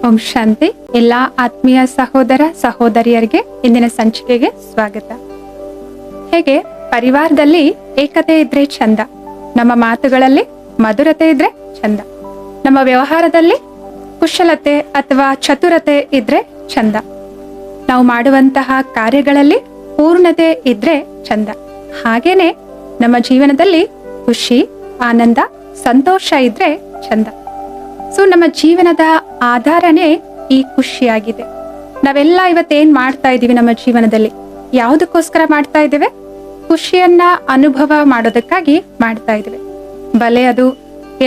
ಓಂ ಶಾಂತಿ. ಎಲ್ಲಾ ಆತ್ಮೀಯ ಸಹೋದರ ಸಹೋದರಿಯರಿಗೆ ಇಂದಿನ ಸಂಚಿಕೆಗೆ ಸ್ವಾಗತ. ಹೇಗೆ ಪರಿವಾರದಲ್ಲಿ ಏಕತೆ ಇದ್ರೆ ಚಂದ, ನಮ್ಮ ಮಾತುಗಳಲ್ಲಿ ಮಧುರತೆ ಇದ್ರೆ ಚಂದ, ನಮ್ಮ ವ್ಯವಹಾರದಲ್ಲಿ ಕುಶಲತೆ ಅಥವಾ ಚತುರತೆ ಇದ್ರೆ ಚಂದ, ನಾವು ಮಾಡುವಂತಹ ಕಾರ್ಯಗಳಲ್ಲಿ ಪೂರ್ಣತೆ ಇದ್ರೆ ಚಂದ. ಹಾಗೇನೆ ನಮ್ಮ ಜೀವನದಲ್ಲಿ ಖುಷಿ, ಆನಂದ, ಸಂತೋಷ ಇದ್ರೆ ಚಂದ. ಸೊ ನಮ್ಮ ಜೀವನದ ಆಧಾರನೇ ಈ ಖುಷಿಯಾಗಿದೆ. ನಾವೆಲ್ಲ ಇವತ್ತೇನ್ ಮಾಡ್ತಾ ಇದೀವಿ ನಮ್ಮ ಜೀವನದಲ್ಲಿ, ಯಾವುದಕ್ಕೋಸ್ಕರ ಮಾಡ್ತಾ ಇದ್ದೇವೆ? ಖುಷಿಯನ್ನ ಅನುಭವ ಮಾಡೋದಕ್ಕಾಗಿ ಮಾಡ್ತಾ ಇದ್ದೇವೆ. ಬಲೆ ಅದು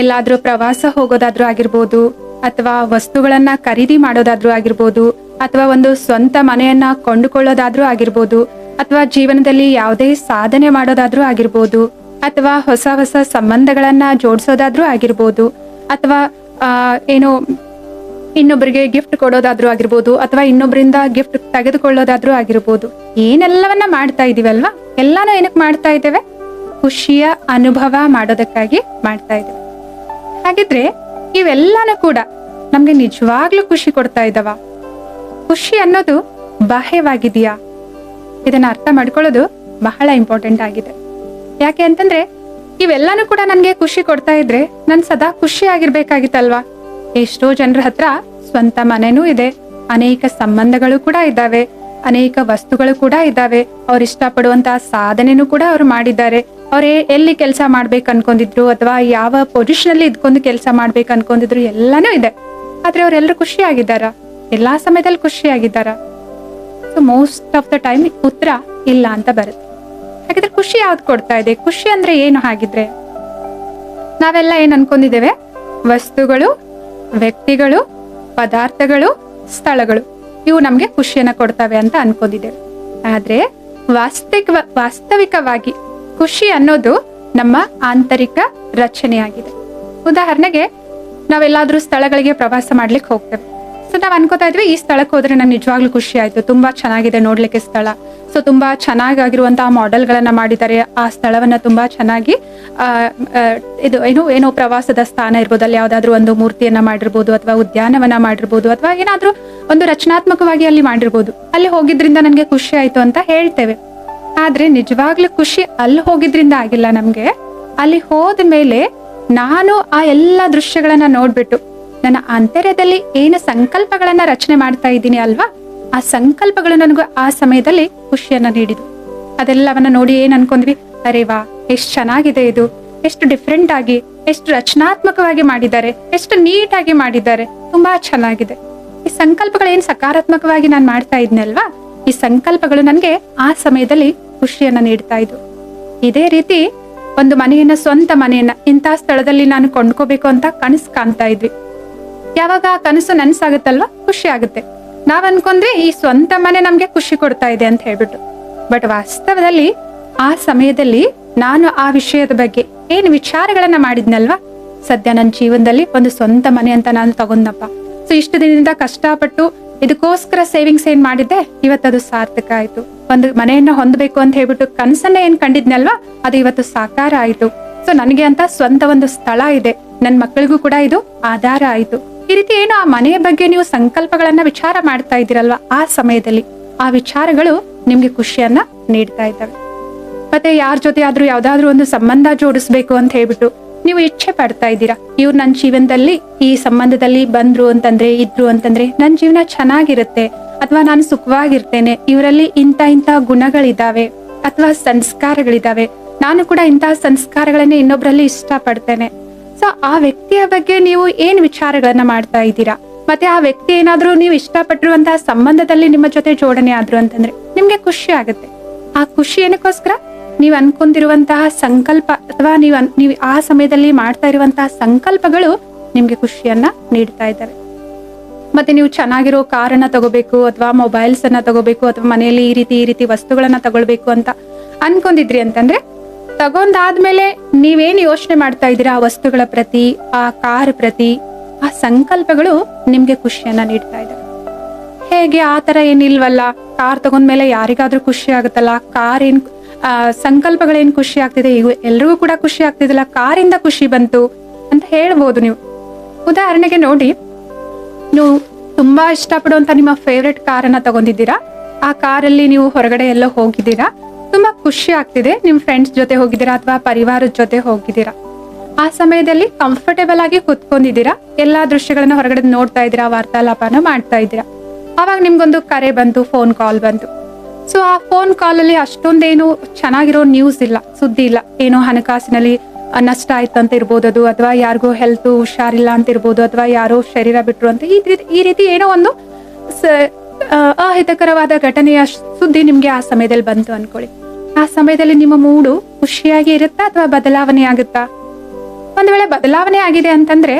ಎಲ್ಲಾದ್ರೂ ಪ್ರವಾಸ ಹೋಗೋದಾದ್ರೂ ಆಗಿರ್ಬೋದು, ಅಥವಾ ವಸ್ತುಗಳನ್ನ ಖರೀದಿ ಮಾಡೋದಾದ್ರೂ ಆಗಿರ್ಬೋದು, ಅಥವಾ ಒಂದು ಸ್ವಂತ ಮನೆಯನ್ನ ಕೊಂಡುಕೊಳ್ಳೋದಾದ್ರೂ ಆಗಿರ್ಬೋದು, ಅಥವಾ ಜೀವನದಲ್ಲಿ ಯಾವುದೇ ಸಾಧನೆ ಮಾಡೋದಾದ್ರೂ ಆಗಿರ್ಬೋದು, ಅಥವಾ ಹೊಸ ಹೊಸ ಸಂಬಂಧಗಳನ್ನ ಜೋಡಿಸೋದಾದ್ರೂ ಆಗಿರ್ಬೋದು, ಅಥವಾ ಏನೋ ಇನ್ನೊಬ್ಬರಿಗೆ ಗಿಫ್ಟ್ ಕೊಡೋದಾದ್ರೂ ಆಗಿರ್ಬೋದು, ಅಥವಾ ಇನ್ನೊಬ್ಬರಿಂದ ಗಿಫ್ಟ್ ತೆಗೆದುಕೊಳ್ಳೋದಾದ್ರೂ ಆಗಿರ್ಬೋದು. ಏನೆಲ್ಲವನ್ನ ಮಾಡ್ತಾ ಇದೀವಲ್ವಾ, ಎಲ್ಲಾನು ಏನಕ್ಕೆ ಮಾಡ್ತಾ ಇದ್ದೇವೆ? ಖುಷಿಯ ಅನುಭವ ಮಾಡೋದಕ್ಕಾಗಿ ಮಾಡ್ತಾ ಇದ್ದೇವೆ. ಹಾಗಿದ್ರೆ ಇವೆಲ್ಲಾನು ಕೂಡ ನಮ್ಗೆ ನಿಜವಾಗ್ಲೂ ಖುಷಿ ಕೊಡ್ತಾ ಇದ್ದಾವ? ಖುಷಿ ಅನ್ನೋದು ಬಾಹ್ಯವಾಗಿದೆಯಾ? ಇದನ್ನ ಅರ್ಥ ಮಾಡ್ಕೊಳ್ಳೋದು ಬಹಳ ಇಂಪಾರ್ಟೆಂಟ್ ಆಗಿದೆ. ಯಾಕೆ ಅಂತಂದ್ರೆ ಇವೆಲ್ಲಾನು ಕೂಡ ನನ್ಗೆ ಖುಷಿ ಕೊಡ್ತಾ ಇದ್ರೆ ನನ್ ಸದಾ ಖುಷಿ ಆಗಿರ್ಬೇಕಾಗಿತ್ತಲ್ವಾ? ಎಷ್ಟೋ ಜನರ ಹತ್ರ ಸ್ವಂತ ಮನೆನೂ ಇದೆ, ಅನೇಕ ಸಂಬಂಧಗಳು ಕೂಡ ಇದ್ದಾವೆ, ಅನೇಕ ವಸ್ತುಗಳು ಕೂಡ ಇದ್ದಾವೆ, ಅವ್ರು ಇಷ್ಟಪಡುವಂತಹ ಸಾಧನೆನೂ ಕೂಡ ಅವ್ರು ಮಾಡಿದ್ದಾರೆ. ಅವ್ರು ಎಲ್ಲಿ ಕೆಲಸ ಮಾಡ್ಬೇಕು ಅನ್ಕೊಂಡಿದ್ರು, ಅಥವಾ ಯಾವ ಪೊಸಿಷನ್ ಅಲ್ಲಿ ಇದ್ಕೊಂಡು ಕೆಲಸ ಮಾಡ್ಬೇಕು ಅನ್ಕೊಂಡಿದ್ರು, ಎಲ್ಲಾನು ಇದೆ. ಆದ್ರೆ ಅವ್ರೆಲ್ಲರೂ ಖುಷಿ ಆಗಿದ್ದಾರ? ಎಲ್ಲಾ ಸಮಯದಲ್ಲಿ ಖುಷಿ ಆಗಿದ್ದಾರ? So most of the time ಉತ್ತರ ಇಲ್ಲ ಅಂತ ಬರುತ್ತೆ. ಹಾಗಿದ್ರೆ ಖುಷಿ ಯಾವ್ದು ಕೊಡ್ತಾ ಇದೆ? ಖುಷಿ ಅಂದ್ರೆ ಏನು? ಹಾಗಿದ್ರೆ ನಾವೆಲ್ಲ ಏನ್ ಅನ್ಕೊಂಡಿದ್ದೇವೆ? ವಸ್ತುಗಳು, ವ್ಯಕ್ತಿಗಳು, ಪದಾರ್ಥಗಳು, ಸ್ಥಳಗಳು, ಇವು ನಮ್ಗೆ ಖುಷಿಯನ್ನ ಕೊಡ್ತವೆ ಅಂತ ಅನ್ಕೊಂಡಿದ್ದೇವೆ. ಆದ್ರೆ ವಾಸ್ತವಿಕವಾಗಿ ಖುಷಿ ಅನ್ನೋದು ನಮ್ಮ ಆಂತರಿಕ ರಚನೆಯಾಗಿದೆ. ಉದಾಹರಣೆಗೆ ನಾವೆಲ್ಲಾದ್ರೂ ಸ್ಥಳಗಳಿಗೆ ಪ್ರವಾಸ ಮಾಡ್ಲಿಕ್ಕೆ ಹೋಗ್ತೇವೆ. ಸೊ ನಾವ್ ಅನ್ಕೋತಾ ಇದ್ವಿ, ಈ ಸ್ಥಳಕ್ಕೆ ಹೋದ್ರೆ ನಂಗೆ ನಿಜವಾಗ್ಲೂ ಖುಷಿ ಆಯ್ತು, ತುಂಬಾ ಚೆನ್ನಾಗಿದೆ ನೋಡ್ಲಿಕ್ಕೆ ಸ್ಥಳ. ಸೊ ತುಂಬಾ ಚೆನ್ನಾಗಿರುವಂತಹ ಮಾಡೆಲ್ಗಳನ್ನ ಮಾಡಿದ್ದಾರೆ, ಆ ಸ್ಥಳವನ್ನ ತುಂಬಾ ಚೆನ್ನಾಗಿ ಇದು ಏನೋ ಪ್ರವಾಸದ ಸ್ಥಾನ ಇರ್ಬೋದು, ಅಲ್ಲಿ ಯಾವ್ದಾದ್ರು ಒಂದು ಮೂರ್ತಿಯನ್ನ ಮಾಡಿರ್ಬೋದು, ಅಥವಾ ಉದ್ಯಾನವನ ಮಾಡಿರ್ಬೋದು, ಅಥವಾ ಏನಾದ್ರೂ ಒಂದು ರಚನಾತ್ಮಕವಾಗಿ ಅಲ್ಲಿ ಮಾಡಿರ್ಬೋದು. ಅಲ್ಲಿ ಹೋಗಿದ್ರಿಂದ ನನ್ಗೆ ಖುಷಿ ಆಯ್ತು ಅಂತ ಹೇಳ್ತೇವೆ. ಆದ್ರೆ ನಿಜವಾಗ್ಲೂ ಖುಷಿ ಅಲ್ಲಿ ಹೋಗಿದ್ರಿಂದ ಆಗಿಲ್ಲ. ನಮ್ಗೆ ಅಲ್ಲಿ ಹೋದ ಮೇಲೆ ನಾನು ಆ ಎಲ್ಲಾ ದೃಶ್ಯಗಳನ್ನ ನೋಡ್ಬಿಟ್ಟು ನನ್ನ ಆಂತರ್ಯದಲ್ಲಿ ಏನು ಸಂಕಲ್ಪಗಳನ್ನ ರಚನೆ ಮಾಡ್ತಾ ಇದ್ದೀನಿ ಅಲ್ವಾ, ಆ ಸಂಕಲ್ಪಗಳು ನನಗೂ ಆ ಸಮಯದಲ್ಲಿ ಖುಷಿಯನ್ನ ನೀಡಿದ್ವು. ಅದೆಲ್ಲವನ್ನ ನೋಡಿ ಏನ್ ಅನ್ಕೊಂಡ್ವಿ? ಅರೆ ವಾ, ಎಷ್ಟು ಚೆನ್ನಾಗಿದೆ ಇದು, ಎಷ್ಟು ಡಿಫ್ರೆಂಟ್ ಆಗಿ, ಎಷ್ಟು ರಚನಾತ್ಮಕವಾಗಿ ಮಾಡಿದ್ದಾರೆ, ಎಷ್ಟು ನೀಟಾಗಿ ಮಾಡಿದ್ದಾರೆ, ತುಂಬಾ ಚೆನ್ನಾಗಿದೆ. ಈ ಸಂಕಲ್ಪಗಳು ಏನ್ ಸಕಾರಾತ್ಮಕವಾಗಿ ನಾನು ಮಾಡ್ತಾ ಇದ್ನಲ್ವಾ, ಈ ಸಂಕಲ್ಪಗಳು ನನ್ಗೆ ಆ ಸಮಯದಲ್ಲಿ ಖುಷಿಯನ್ನ ನೀಡ್ತಾ ಇದ್ವು. ಇದೇ ರೀತಿ ಒಂದು ಮನೆಯನ್ನ, ಸ್ವಂತ ಮನೆಯನ್ನ ಇಂಥ ಸ್ಥಳದಲ್ಲಿ ನಾನು ಕೊಂಡ್ಕೋಬೇಕು ಅಂತ ಕನಸು ಕಾಣ್ತಾ ಇದ್ವಿ. ಯಾವಾಗ ಆ ಕನಸು ನನ್ಸಾಗುತ್ತಲ್ವಾ, ಖುಷಿ ಆಗುತ್ತೆ. ನಾವ್ ಅನ್ಕೊಂಡ್ವಿ ಈ ಸ್ವಂತ ಮನೆ ನಮ್ಗೆ ಖುಷಿ ಕೊಡ್ತಾ ಇದೆ ಅಂತ ಹೇಳ್ಬಿಟ್ಟು. ಬಟ್ ವಾಸ್ತವದಲ್ಲಿ ಆ ಸಮಯದಲ್ಲಿ ನಾನು ಆ ವಿಷಯದ ಬಗ್ಗೆ ಏನ್ ವಿಚಾರಗಳನ್ನ ಮಾಡಿದ್ನಲ್ವಾ, ಸದ್ಯ ನನ್ನ ಜೀವನದಲ್ಲಿ ಒಂದು ಸ್ವಂತ ಮನೆ ಅಂತ ನಾನು ತಗೊಂಡಪ್ಪ. ಸೊ ಇಷ್ಟು ದಿನದಿಂದ ಕಷ್ಟಪಟ್ಟು ಇದಕ್ಕೋಸ್ಕರ ಸೇವಿಂಗ್ಸ್ ಏನ್ ಮಾಡಿದ್ದೆ, ಇವತ್ತದು ಸಾರ್ಥಕ ಆಯ್ತು. ಒಂದು ಮನೆಯನ್ನ ಹೊಂದಬೇಕು ಅಂತ ಹೇಳ್ಬಿಟ್ಟು ಕನಸನ್ನ ಏನ್ ಕಂಡಿದ್ನಲ್ವಾ, ಅದು ಇವತ್ತು ಸಾಕಾರ ಆಯ್ತು. ಸೊ ನನಗೆ ಅಂತ ಸ್ವಂತ ಒಂದು ಸ್ಥಳ ಇದೆ, ನನ್ ಮಕ್ಕಳಿಗೂ ಕೂಡ ಇದು ಆಧಾರ ಆಯ್ತು. ಈ ರೀತಿ ಏನು ಆ ಮನೆಯ ಬಗ್ಗೆ ನೀವು ಸಂಕಲ್ಪಗಳನ್ನ ವಿಚಾರ ಮಾಡ್ತಾ ಇದ್ದೀರಲ್ವಾ, ಆ ಸಮಯದಲ್ಲಿ ಆ ವಿಚಾರಗಳು ನಿಮ್ಗೆ ಖುಷಿಯನ್ನ ನೀಡ್ತಾ ಇದ್ದಾವೆ. ಮತ್ತೆ ಯಾರ ಜೊತೆ ಆದ್ರೂ ಯಾವ್ದಾದ್ರು ಒಂದು ಸಂಬಂಧ ಜೋಡಿಸ್ಬೇಕು ಅಂತ ಹೇಳ್ಬಿಟ್ಟು ನೀವು ಇಚ್ಛೆ ಪಡ್ತಾ ಇದ್ದೀರಾ, ಇವ್ರು ನನ್ನ ಜೀವನದಲ್ಲಿ ಈ ಸಂಬಂಧದಲ್ಲಿ ಬಂದ್ರು ಅಂತಂದ್ರೆ, ಇದ್ರು ಅಂತಂದ್ರೆ ನನ್ ಜೀವನ ಚೆನ್ನಾಗಿರುತ್ತೆ, ಅಥವಾ ನಾನು ಸುಖವಾಗಿರ್ತೇನೆ, ಇವರಲ್ಲಿ ಇಂಥ ಗುಣಗಳಿದಾವೆ, ಅಥವಾ ಸಂಸ್ಕಾರಗಳಿದಾವೆ, ನಾನು ಕೂಡ ಇಂತಹ ಸಂಸ್ಕಾರಗಳನ್ನೇ ಇನ್ನೊಬ್ರಲ್ಲಿ ಇಷ್ಟ ಪಡ್ತೇನೆ. ಸೊ ಆ ವ್ಯಕ್ತಿಯ ಬಗ್ಗೆ ನೀವು ಏನ್ ವಿಚಾರಗಳನ್ನ ಮಾಡ್ತಾ ಇದ್ದೀರಾ, ಮತ್ತೆ ಆ ವ್ಯಕ್ತಿ ಏನಾದ್ರೂ ನೀವು ಇಷ್ಟಪಟ್ಟಿರುವಂತಹ ಸಂಬಂಧದಲ್ಲಿ ನಿಮ್ಮ ಜೊತೆ ಜೋಡಣೆ ಆದ್ರು ಅಂತಂದ್ರೆ ನಿಮ್ಗೆ ಖುಷಿ ಆಗುತ್ತೆ. ಆ ಖುಷಿ ಏನಕ್ಕೋಸ್ಕರ? ನೀವು ಅನ್ಕೊಂಡಿರುವಂತಹ ಸಂಕಲ್ಪ, ಅಥವಾ ನೀವು ಆ ಸಮಯದಲ್ಲಿ ಮಾಡ್ತಾ ಇರುವಂತಹ ಸಂಕಲ್ಪಗಳು ನಿಮ್ಗೆ ಖುಷಿಯನ್ನ ನೀಡ್ತಾ ಇದ್ದಾವೆ. ಮತ್ತೆ ನೀವು ಚೆನ್ನಾಗಿರೋ ಕಾರನ್ನ ತಗೋಬೇಕು, ಅಥವಾ ಮೊಬೈಲ್ಸ್ ಅನ್ನ ತಗೋಬೇಕು, ಅಥವಾ ಮನೆಯಲ್ಲಿ ಈ ರೀತಿ ವಸ್ತುಗಳನ್ನ ತಗೊಳ್ಬೇಕು ಅಂತ ಅನ್ಕೊಂಡಿದ್ರಿ ಅಂತಂದ್ರೆ, ತಗೊಂಡಾದ್ಮೇಲೆ ನೀವೇನ್ ಯೋಚನೆ ಮಾಡ್ತಾ ಇದ್ದೀರಾ ಆ ವಸ್ತುಗಳ ಪ್ರತಿ, ಆ ಕಾರ್ ಪ್ರತಿ, ಆ ಸಂಕಲ್ಪಗಳು ನಿಮ್ಗೆ ಖುಷಿಯನ್ನ ನೀಡ್ತಾ ಇದ್ದಾವೆ. ಹೇಗೆ? ಆ ತರ ಏನಿಲ್ವಲ್ಲ, ಕಾರ್ ತಗೊಂಡ್ಮೇಲೆ ಯಾರಿಗಾದ್ರೂ ಖುಷಿ ಆಗುತ್ತಲ್ಲ, ಕಾರ್ ಏನ್ ಸಂಕಲ್ಪಗಳೇನ್ ಖುಷಿ ಆಗ್ತಿದೆ, ಈಗ ಎಲ್ರಿಗೂ ಕೂಡ ಖುಷಿ ಆಗ್ತಿದಿಲ್ಲ, ಕಾರಿಂದ ಖುಷಿ ಬಂತು ಅಂತ ಹೇಳ್ಬೋದು ನೀವು. ಉದಾಹರಣೆಗೆ ನೋಡಿ, ನೀವು ತುಂಬಾ ಇಷ್ಟಪಡುವಂತ ನಿಮ್ಮ ಫೇವ್ರೆಟ್ ಕಾರನ್ನ ತಗೊಂಡಿದ್ದೀರಾ. ಆ ಕಾರಲ್ಲಿ ನೀವು ಹೊರಗಡೆ ಎಲ್ಲೋ ಹೋಗಿದ್ದೀರಾ, ತುಂಬಾ ಖುಷಿ ಆಗ್ತಿದೆ, ನಿಮ್ ಫ್ರೆಂಡ್ಸ್ ಜೊತೆ ಹೋಗಿದ್ದೀರಾ ಅಥವಾ ಪರಿವಾರದ ಜೊತೆ ಹೋಗಿದ್ದೀರಾ. ಆ ಸಮಯದಲ್ಲಿ ಕಂಫರ್ಟೇಬಲ್ ಆಗಿ ಕುತ್ಕೊಂಡಿದ್ದೀರಾ, ಎಲ್ಲಾ ದೃಶ್ಯಗಳನ್ನ ಹೊರಗಡೆ ನೋಡ್ತಾ ಇದ್ದೀರಾ, ವಾರ್ತಾಲಾಪನ ಮಾಡ್ತಾ ಇದ್ದೀರಾ. ಅವಾಗ ನಿಮ್ಗೊಂದು ಕರೆ ಬಂತು, ಫೋನ್ ಕಾಲ್ ಬಂತು. ಸೊ ಆ ಫೋನ್ ಕಾಲ್ ಅಲ್ಲಿ ಅಷ್ಟೊಂದೇನು ಚೆನ್ನಾಗಿರೋ ನ್ಯೂಸ್ ಇಲ್ಲ, ಸುದ್ದಿ ಇಲ್ಲ. ಏನೋ ಹಣಕಾಸಿನಲ್ಲಿ ನಷ್ಟ ಆಯ್ತು ಅಂತ ಇರ್ಬೋದು ಅದು, ಅಥವಾ ಯಾರಿಗೋ ಹೆಲ್ತ್ ಹುಷಾರಿಲ್ಲ ಅಂತ ಇರ್ಬೋದು, ಅಥವಾ ಯಾರೋ ಶರೀರ ಬಿಟ್ರು ಅಂತ ಈ ರೀತಿ ಏನೋ ಒಂದು ಅಹಿತಕರವಾದ ಘಟನೆಯ ಸುದ್ದಿ ನಿಮ್ಗೆ ಆ ಸಮಯದಲ್ಲಿ ಬಂತು ಅನ್ಕೊಳ್ಳಿ. ಆ ಸಮಯದಲ್ಲಿ ನಿಮ್ಮ ಮೂಡು ಖುಷಿಯಾಗಿ ಇರುತ್ತಾ ಅಥವಾ ಬದಲಾವಣೆ ಆಗುತ್ತಾ? ಒಂದ್ ವೇಳೆ ಬದಲಾವಣೆ ಆಗಿದೆ ಅಂತಂದ್ರೆ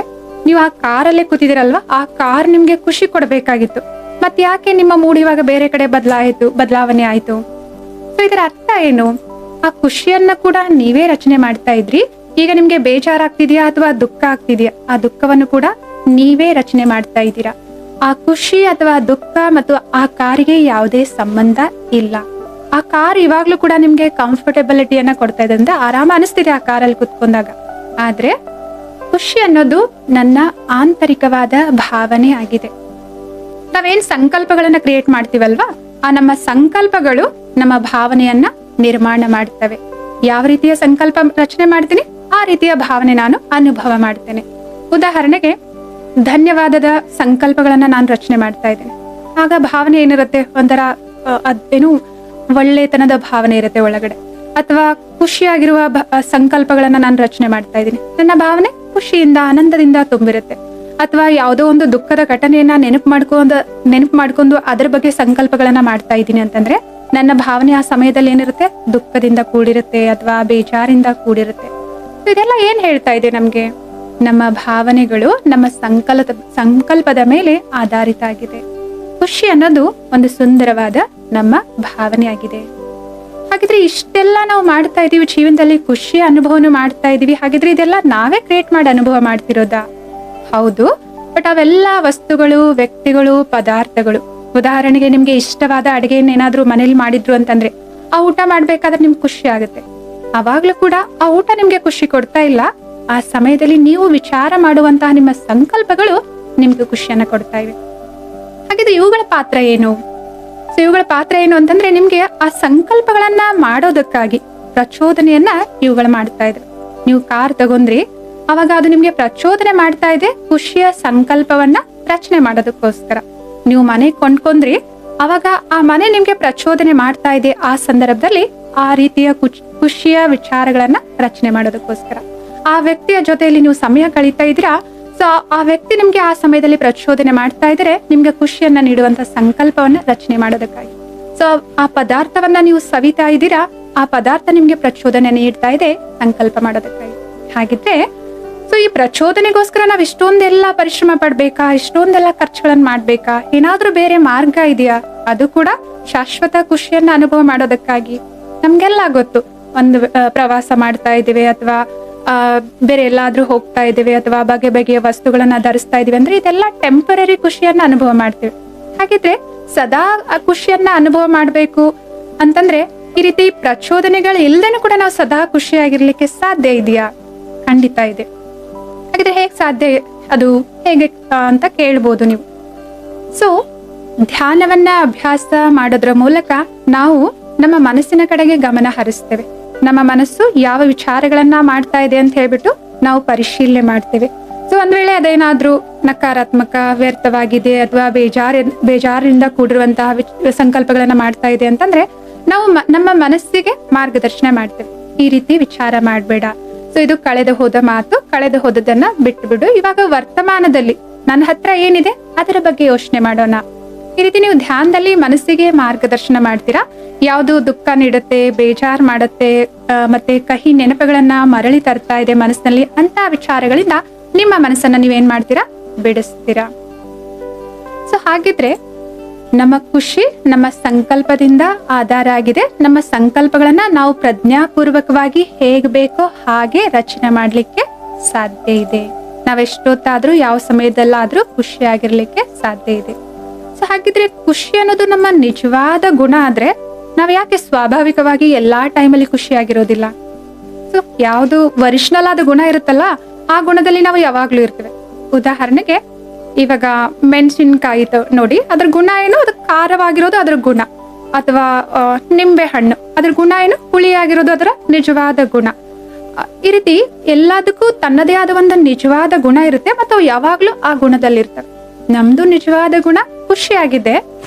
ನೀವು ಆ ಕಾರಲ್ಲೇ ಕೂತಿದಿರಲ್ವಾ, ಆ ಕಾರ್ ನಿಮ್ಗೆ ಖುಷಿ ಕೊಡ್ಬೇಕಾಗಿತ್ತು. ಮತ್ ಯಾಕೆ ನಿಮ್ಮ ಮೂಡ್ ಇವಾಗ ಬೇರೆ ಕಡೆ ಬದಲಾವಣೆ ಆಯ್ತು? ಸೊ ಇದರ ಅರ್ಥ ಏನು? ಆ ಖುಷಿಯನ್ನ ಕೂಡ ನೀವೇ ರಚನೆ ಮಾಡ್ತಾ ಇದ್ರಿ. ಈಗ ನಿಮ್ಗೆ ಬೇಜಾರಾಗ್ತಿದ್ಯಾ ಅಥವಾ ದುಃಖ ಆಗ್ತಿದ್ಯಾ, ಆ ದುಃಖವನ್ನು ಕೂಡ ನೀವೇ ರಚನೆ ಮಾಡ್ತಾ ಇದ್ದೀರಾ. ಆ ಖುಷಿ ಅಥವಾ ದುಃಖ ಮತ್ತು ಆ ಕಾರಿಗೆ ಯಾವುದೇ ಸಂಬಂಧ ಇಲ್ಲ. ಆ ಕಾರ್ ಇವಾಗ್ಲೂ ಕೂಡ ನಿಮ್ಗೆ ಕಂಫರ್ಟಬಿಲಿಟಿಯನ್ನ ಕೊಡ್ತಾ ಇದೆ, ಅಂದ್ರೆ ಆರಾಮ ಅನಿಸ್ತಿದೆ ಆ ಕಾರಲ್ಲಿ ಕುತ್ಕೊಂಡಾಗ. ಆದ್ರೆ ಖುಷಿ ಅನ್ನೋದು ನನ್ನ ಆಂತರಿಕವಾದ ಭಾವನೆ ಆಗಿದೆ. ನಾವೇನ್ ಸಂಕಲ್ಪಗಳನ್ನ ಕ್ರಿಯೇಟ್ ಮಾಡ್ತೀವಲ್ವಾ, ಆ ನಮ್ಮ ಸಂಕಲ್ಪಗಳು ನಮ್ಮ ಭಾವನೆಯನ್ನ ನಿರ್ಮಾಣ ಮಾಡ್ತವೆ. ಯಾವ ರೀತಿಯ ಸಂಕಲ್ಪ ರಚನೆ ಮಾಡ್ತೀನಿ, ಆ ರೀತಿಯ ಭಾವನೆ ನಾನು ಅನುಭವ ಮಾಡ್ತೇನೆ. ಉದಾಹರಣೆಗೆ ಧನ್ಯವಾದದ ಸಂಕಲ್ಪಗಳನ್ನ ನಾನು ರಚನೆ ಮಾಡ್ತಾ ಇದ್ದೇನೆ. ಆಗ ಭಾವನೆ ಏನಿರುತ್ತೆ, ಒಂಥರ ಅದೇನು ಒಳ್ಳೆತನದ ಭಾವನೆ ಇರುತ್ತೆ ಒಳಗಡೆ. ಅಥವಾ ಖುಷಿಯಾಗಿರುವ ಸಂಕಲ್ಪಗಳನ್ನ ನಾನು ರಚನೆ ಮಾಡ್ತಾ ಇದ್ದೀನಿ, ನನ್ನ ಭಾವನೆ ಖುಷಿಯಿಂದ ಆನಂದದಿಂದ ತುಂಬಿರುತ್ತೆ. ಅಥವಾ ಯಾವುದೋ ಒಂದು ದುಃಖದ ಘಟನೆಯನ್ನ ನೆನಪು ಮಾಡ್ಕೊಂಡು ಅದ್ರ ಬಗ್ಗೆ ಸಂಕಲ್ಪಗಳನ್ನ ಮಾಡ್ತಾ ಇದ್ದೀನಿ ಅಂತಂದ್ರೆ ನನ್ನ ಭಾವನೆ ಆ ಸಮಯದಲ್ಲಿ ಏನಿರುತ್ತೆ, ದುಃಖದಿಂದ ಕೂಡಿರುತ್ತೆ ಅಥವಾ ಬೇಜಾರಿಂದ ಕೂಡಿರುತ್ತೆ. ಇದೆಲ್ಲ ಏನ್ ಹೇಳ್ತಾ ಇದೆ ನಮ್ಗೆ? ನಮ್ಮ ಭಾವನೆಗಳು ನಮ್ಮ ಸಂಕಲ್ಪದ ಮೇಲೆ ಆಧಾರಿತ ಆಗಿದೆ. ಖುಷಿ ಅನ್ನೋದು ಒಂದು ಸುಂದರವಾದ ನಮ್ಮ ಭಾವನೆ ಆಗಿದೆ. ಹಾಗಿದ್ರೆ ಇಷ್ಟೆಲ್ಲ ನಾವು ಮಾಡ್ತಾ ಇದೀವಿ ಜೀವನದಲ್ಲಿ, ಖುಷಿಯ ಅನುಭವನು ಮಾಡ್ತಾ ಇದೀವಿ. ಹಾಗಿದ್ರೆ ಇದೆಲ್ಲ ನಾವೇ ಕ್ರಿಯೇಟ್ ಮಾಡಿ ಅನುಭವ ಮಾಡ್ತಿರೋದಾ? ಹೌದು, ಬಟ್ ಅವೆಲ್ಲ ವಸ್ತುಗಳು, ವ್ಯಕ್ತಿಗಳು, ಪದಾರ್ಥಗಳು. ಉದಾಹರಣೆಗೆ ನಿಮ್ಗೆ ಇಷ್ಟವಾದ ಅಡುಗೆಯನ್ನು ಏನಾದ್ರೂ ಮನೇಲಿ ಮಾಡಿದ್ರು ಅಂತಂದ್ರೆ ಆ ಊಟ ಮಾಡ್ಬೇಕಾದ್ರೆ ನಿಮ್ಗೆ ಖುಷಿ ಆಗುತ್ತೆ. ಅವಾಗ್ಲೂ ಕೂಡ ಆ ಊಟ ನಿಮ್ಗೆ ಖುಷಿ ಕೊಡ್ತಾ ಇಲ್ಲ, ಆ ಸಮಯದಲ್ಲಿ ನೀವು ವಿಚಾರ ಮಾಡುವಂತಹ ನಿಮ್ಮ ಸಂಕಲ್ಪಗಳು ನಿಮ್ಗೆ ಖುಷಿಯನ್ನ ಕೊಡ್ತಾ ಇವೆ. ಹಾಗಿದ್ರೆ ಇವುಗಳ ಪಾತ್ರ ಏನು? ಸೊ ಇವುಗಳ ಪಾತ್ರ ಏನು ಅಂತಂದ್ರೆ ನಿಮ್ಗೆ ಆ ಸಂಕಲ್ಪಗಳನ್ನ ಮಾಡೋದಕ್ಕಾಗಿ ಪ್ರಚೋದನೆಯನ್ನ ಇವುಗಳು ಮಾಡ್ತಾ ಇದೆ. ನೀವು ಕಾರ್ ತಗೊಂಡ್ರಿ, ಅವಾಗ ಅದು ನಿಮ್ಗೆ ಪ್ರಚೋದನೆ ಮಾಡ್ತಾ ಇದೆ ಖುಷಿಯ ಸಂಕಲ್ಪವನ್ನ ರಚನೆ ಮಾಡೋದಕ್ಕೋಸ್ಕರ. ನೀವು ಮನೆ ಕೊಂಡ್ಕೊಂಡ್ರಿ, ಅವಾಗ ಆ ಮನೆ ನಿಮ್ಗೆ ಪ್ರಚೋದನೆ ಮಾಡ್ತಾ ಇದೆ ಆ ಸಂದರ್ಭದಲ್ಲಿ ಆ ರೀತಿಯ ಖುಷಿಯ ವಿಚಾರಗಳನ್ನ ರಚನೆ ಮಾಡೋದಕ್ಕೋಸ್ಕರ. ಆ ವ್ಯಕ್ತಿಯ ಜೊತೆಯಲ್ಲಿ ನೀವು ಸಮಯ ಕಳೀತಾ ಇದ್ದೀರಾ, ಸೊ ಆ ವ್ಯಕ್ತಿ ನಿಮ್ಗೆ ಆ ಸಮಯದಲ್ಲಿ ಪ್ರಚೋದನೆ ಮಾಡ್ತಾ ಇದ್ರೆ ನಿಮ್ಗೆ ಖುಷಿಯನ್ನ ನೀಡುವಂತ ಸಂಕಲ್ಪವನ್ನ ರಚನೆ ಮಾಡೋದಕ್ಕಾಗಿ. ಸೊ ಆ ಪದಾರ್ಥವನ್ನ ನೀವು ಸವಿತಾ ಇದ್ದೀರಾ, ಆ ಪದಾರ್ಥ ನಿಮ್ಗೆ ಪ್ರಚೋದನೆ ನೀಡ್ತಾ ಇದೆ ಸಂಕಲ್ಪ ಮಾಡೋದಕ್ಕಾಗಿ. ಹಾಗಿದ್ರೆ ಸೊ ಈ ಪ್ರಚೋದನೆಗೋಸ್ಕರ ನಾವ್ ಇಷ್ಟೊಂದೆಲ್ಲ ಪರಿಶ್ರಮ ಪಡ್ಬೇಕಾ, ಇಷ್ಟೊಂದೆಲ್ಲ ಖರ್ಚುಗಳನ್ನ ಮಾಡ್ಬೇಕಾ? ಏನಾದ್ರೂ ಬೇರೆ ಮಾರ್ಗ ಇದೆಯಾ? ಅದು ಕೂಡ ಶಾಶ್ವತ ಖುಷಿಯನ್ನ ಅನುಭವ ಮಾಡೋದಕ್ಕಾಗಿ. ನಮ್ಗೆಲ್ಲ ಗೊತ್ತು, ಒಂದು ಪ್ರವಾಸ ಮಾಡ್ತಾ ಇದ್ದೇವೆ ಅಥವಾ ಬೇರೆ ಎಲ್ಲಾದ್ರೂ ಹೋಗ್ತಾ ಇದ್ದೇವೆ ಅಥವಾ ಬಗೆ ಬಗೆಯ ವಸ್ತುಗಳನ್ನ ಧರಿಸ್ತಾ ಇದೀವಿ ಅಂದ್ರೆ ಇದೆಲ್ಲ ಟೆಂಪರರಿ ಖುಷಿಯನ್ನ ಅನುಭವ ಮಾಡ್ತೇವೆ. ಹಾಗಿದ್ರೆ ಸದಾ ಆ ಖುಷಿಯನ್ನ ಅನುಭವ ಮಾಡ್ಬೇಕು ಅಂತಂದ್ರೆ ಈ ರೀತಿ ಪ್ರಚೋದನೆಗಳು ಇಲ್ದೇನೂ ಕೂಡ ನಾವು ಸದಾ ಖುಷಿಯಾಗಿರ್ಲಿಕ್ಕೆ ಸಾಧ್ಯ ಇದೆಯಾ? ಖಂಡಿತ ಇದೆ. ಹಾಗಿದ್ರೆ ಹೇಗ್ ಸಾಧ್ಯ, ಅದು ಹೇಗೆ ಅಂತ ಕೇಳ್ಬೋದು ನೀವು. ಸೊ ಧ್ಯಾನವನ್ನ ಅಭ್ಯಾಸ ಮಾಡೋದ್ರ ಮೂಲಕ ನಾವು ನಮ್ಮ ಮನಸ್ಸಿನ ಕಡೆಗೆ ಗಮನ ಹರಿಸ್ತೇವೆ. ನಮ್ಮ ಮನಸ್ಸು ಯಾವ ವಿಚಾರಗಳನ್ನ ಮಾಡ್ತಾ ಇದೆ ಅಂತ ಹೇಳ್ಬಿಟ್ಟು ನಾವು ಪರಿಶೀಲನೆ ಮಾಡ್ತೇವೆ. ಸೊ ಒಂದ್ ವೇಳೆ ಅದೇನಾದ್ರೂ ನಕಾರಾತ್ಮಕ, ವ್ಯರ್ಥವಾಗಿದೆ ಅಥವಾ ಬೇಜಾರಿಂದ ಕೂಡಿರುವಂತಹ ಸಂಕಲ್ಪಗಳನ್ನ ಮಾಡ್ತಾ ಇದೆ ಅಂತಂದ್ರೆ ನಾವು ನಮ್ಮ ಮನಸ್ಸಿಗೆ ಮಾರ್ಗದರ್ಶನ ಮಾಡ್ತೇವೆ. ಈ ರೀತಿ ವಿಚಾರ ಮಾಡ್ಬೇಡ, ಸೊ ಇದು ಕಳೆದು ಹೋದ ಮಾತು, ಕಳೆದು ಹೋದದನ್ನ ಬಿಟ್ಟು ಬಿಡು, ಇವಾಗ ವರ್ತಮಾನದಲ್ಲಿ ನನ್ನ ಹತ್ರ ಏನಿದೆ ಅದರ ಬಗ್ಗೆ ಯೋಚನೆ ಮಾಡೋಣ. ಈ ರೀತಿ ನೀವು ಧ್ಯಾನದಲ್ಲಿ ಮನಸ್ಸಿಗೆ ಮಾರ್ಗದರ್ಶನ ಮಾಡ್ತೀರಾ. ಯಾವುದು ದುಃಖ ನೀಡುತ್ತೆ, ಬೇಜಾರ್ ಮಾಡುತ್ತೆ, ಮತ್ತೆ ಕಹಿ ನೆನಪುಗಳನ್ನ ಮರಳಿ ತರ್ತಾ ಇದೆ ಮನಸ್ಸಿನಲ್ಲಿ ಅಂತ ವಿಚಾರಗಳಿಂದ ನಿಮ್ಮ ಮನಸ್ಸನ್ನ ನೀವೇನ್ ಮಾಡ್ತೀರಾ, ಬಿಡಿಸ್ತೀರಾ. ಸೊ ಹಾಗಿದ್ರೆ ನಮ್ಮ ಖುಷಿ ನಮ್ಮ ಸಂಕಲ್ಪದಿಂದ ಆಧಾರ ಆಗಿದೆ. ನಮ್ಮ ಸಂಕಲ್ಪಗಳನ್ನ ನಾವು ಪ್ರಜ್ಞಾಪೂರ್ವಕವಾಗಿ ಹೇಗ್ ಬೇಕೋ ಹಾಗೆ ರಚನೆ ಮಾಡ್ಲಿಕ್ಕೆ ಸಾಧ್ಯ ಇದೆ. ನಾವೆಷ್ಟೊತ್ತಾದ್ರೂ ಯಾವ ಸಮಯದಲ್ಲಾದ್ರೂ ಖುಷಿಯಾಗಿರ್ಲಿಕ್ಕೆ ಸಾಧ್ಯ ಇದೆ. ಸೊ ಹಾಗಿದ್ರೆ ಖುಷಿ ಅನ್ನೋದು ನಮ್ಮ ನಿಜವಾದ ಗುಣ ಆದ್ರೆ ನಾವ್ ಯಾಕೆ ಸ್ವಾಭಾವಿಕವಾಗಿ ಎಲ್ಲಾ ಟೈಮಲ್ಲಿ ಖುಷಿಯಾಗಿರೋದಿಲ್ಲ? ಸೊ ಯಾವ್ದು ಒರಿಜಿನಲ್ ಆದ ಗುಣ ಇರುತ್ತಲ್ಲ, ಆ ಗುಣದಲ್ಲಿ ನಾವು ಯಾವಾಗ್ಲೂ ಇರ್ತೇವೆ. ಉದಾಹರಣೆಗೆ ಇವಾಗ ಮೆಣಸಿನ್ಕಾಯಿ ನೋಡಿ, ಅದ್ರ ಗುಣ ಏನು, ಅದು ಖಾರವಾಗಿರೋದು ಅದ್ರ ಗುಣ. ಅಥವಾ ನಿಂಬೆ ಹಣ್ಣು, ಅದ್ರ ಗುಣ ಏನು, ಹುಳಿಯಾಗಿರೋದು ಅದರ ನಿಜವಾದ ಗುಣ. ಈ ರೀತಿ ಎಲ್ಲದಕ್ಕೂ ತನ್ನದೇ ಆದ ಒಂದು ನಿಜವಾದ ಗುಣ ಇರುತ್ತೆ, ಮತ್ತು ಅವು ಯಾವಾಗ್ಲೂ ಆ ಗುಣದಲ್ಲಿರ್ತವೆ. ನಮ್ದು ನಿಜವಾದ ಗುಣ ಖುಷಿಯಾಗಿದೆ,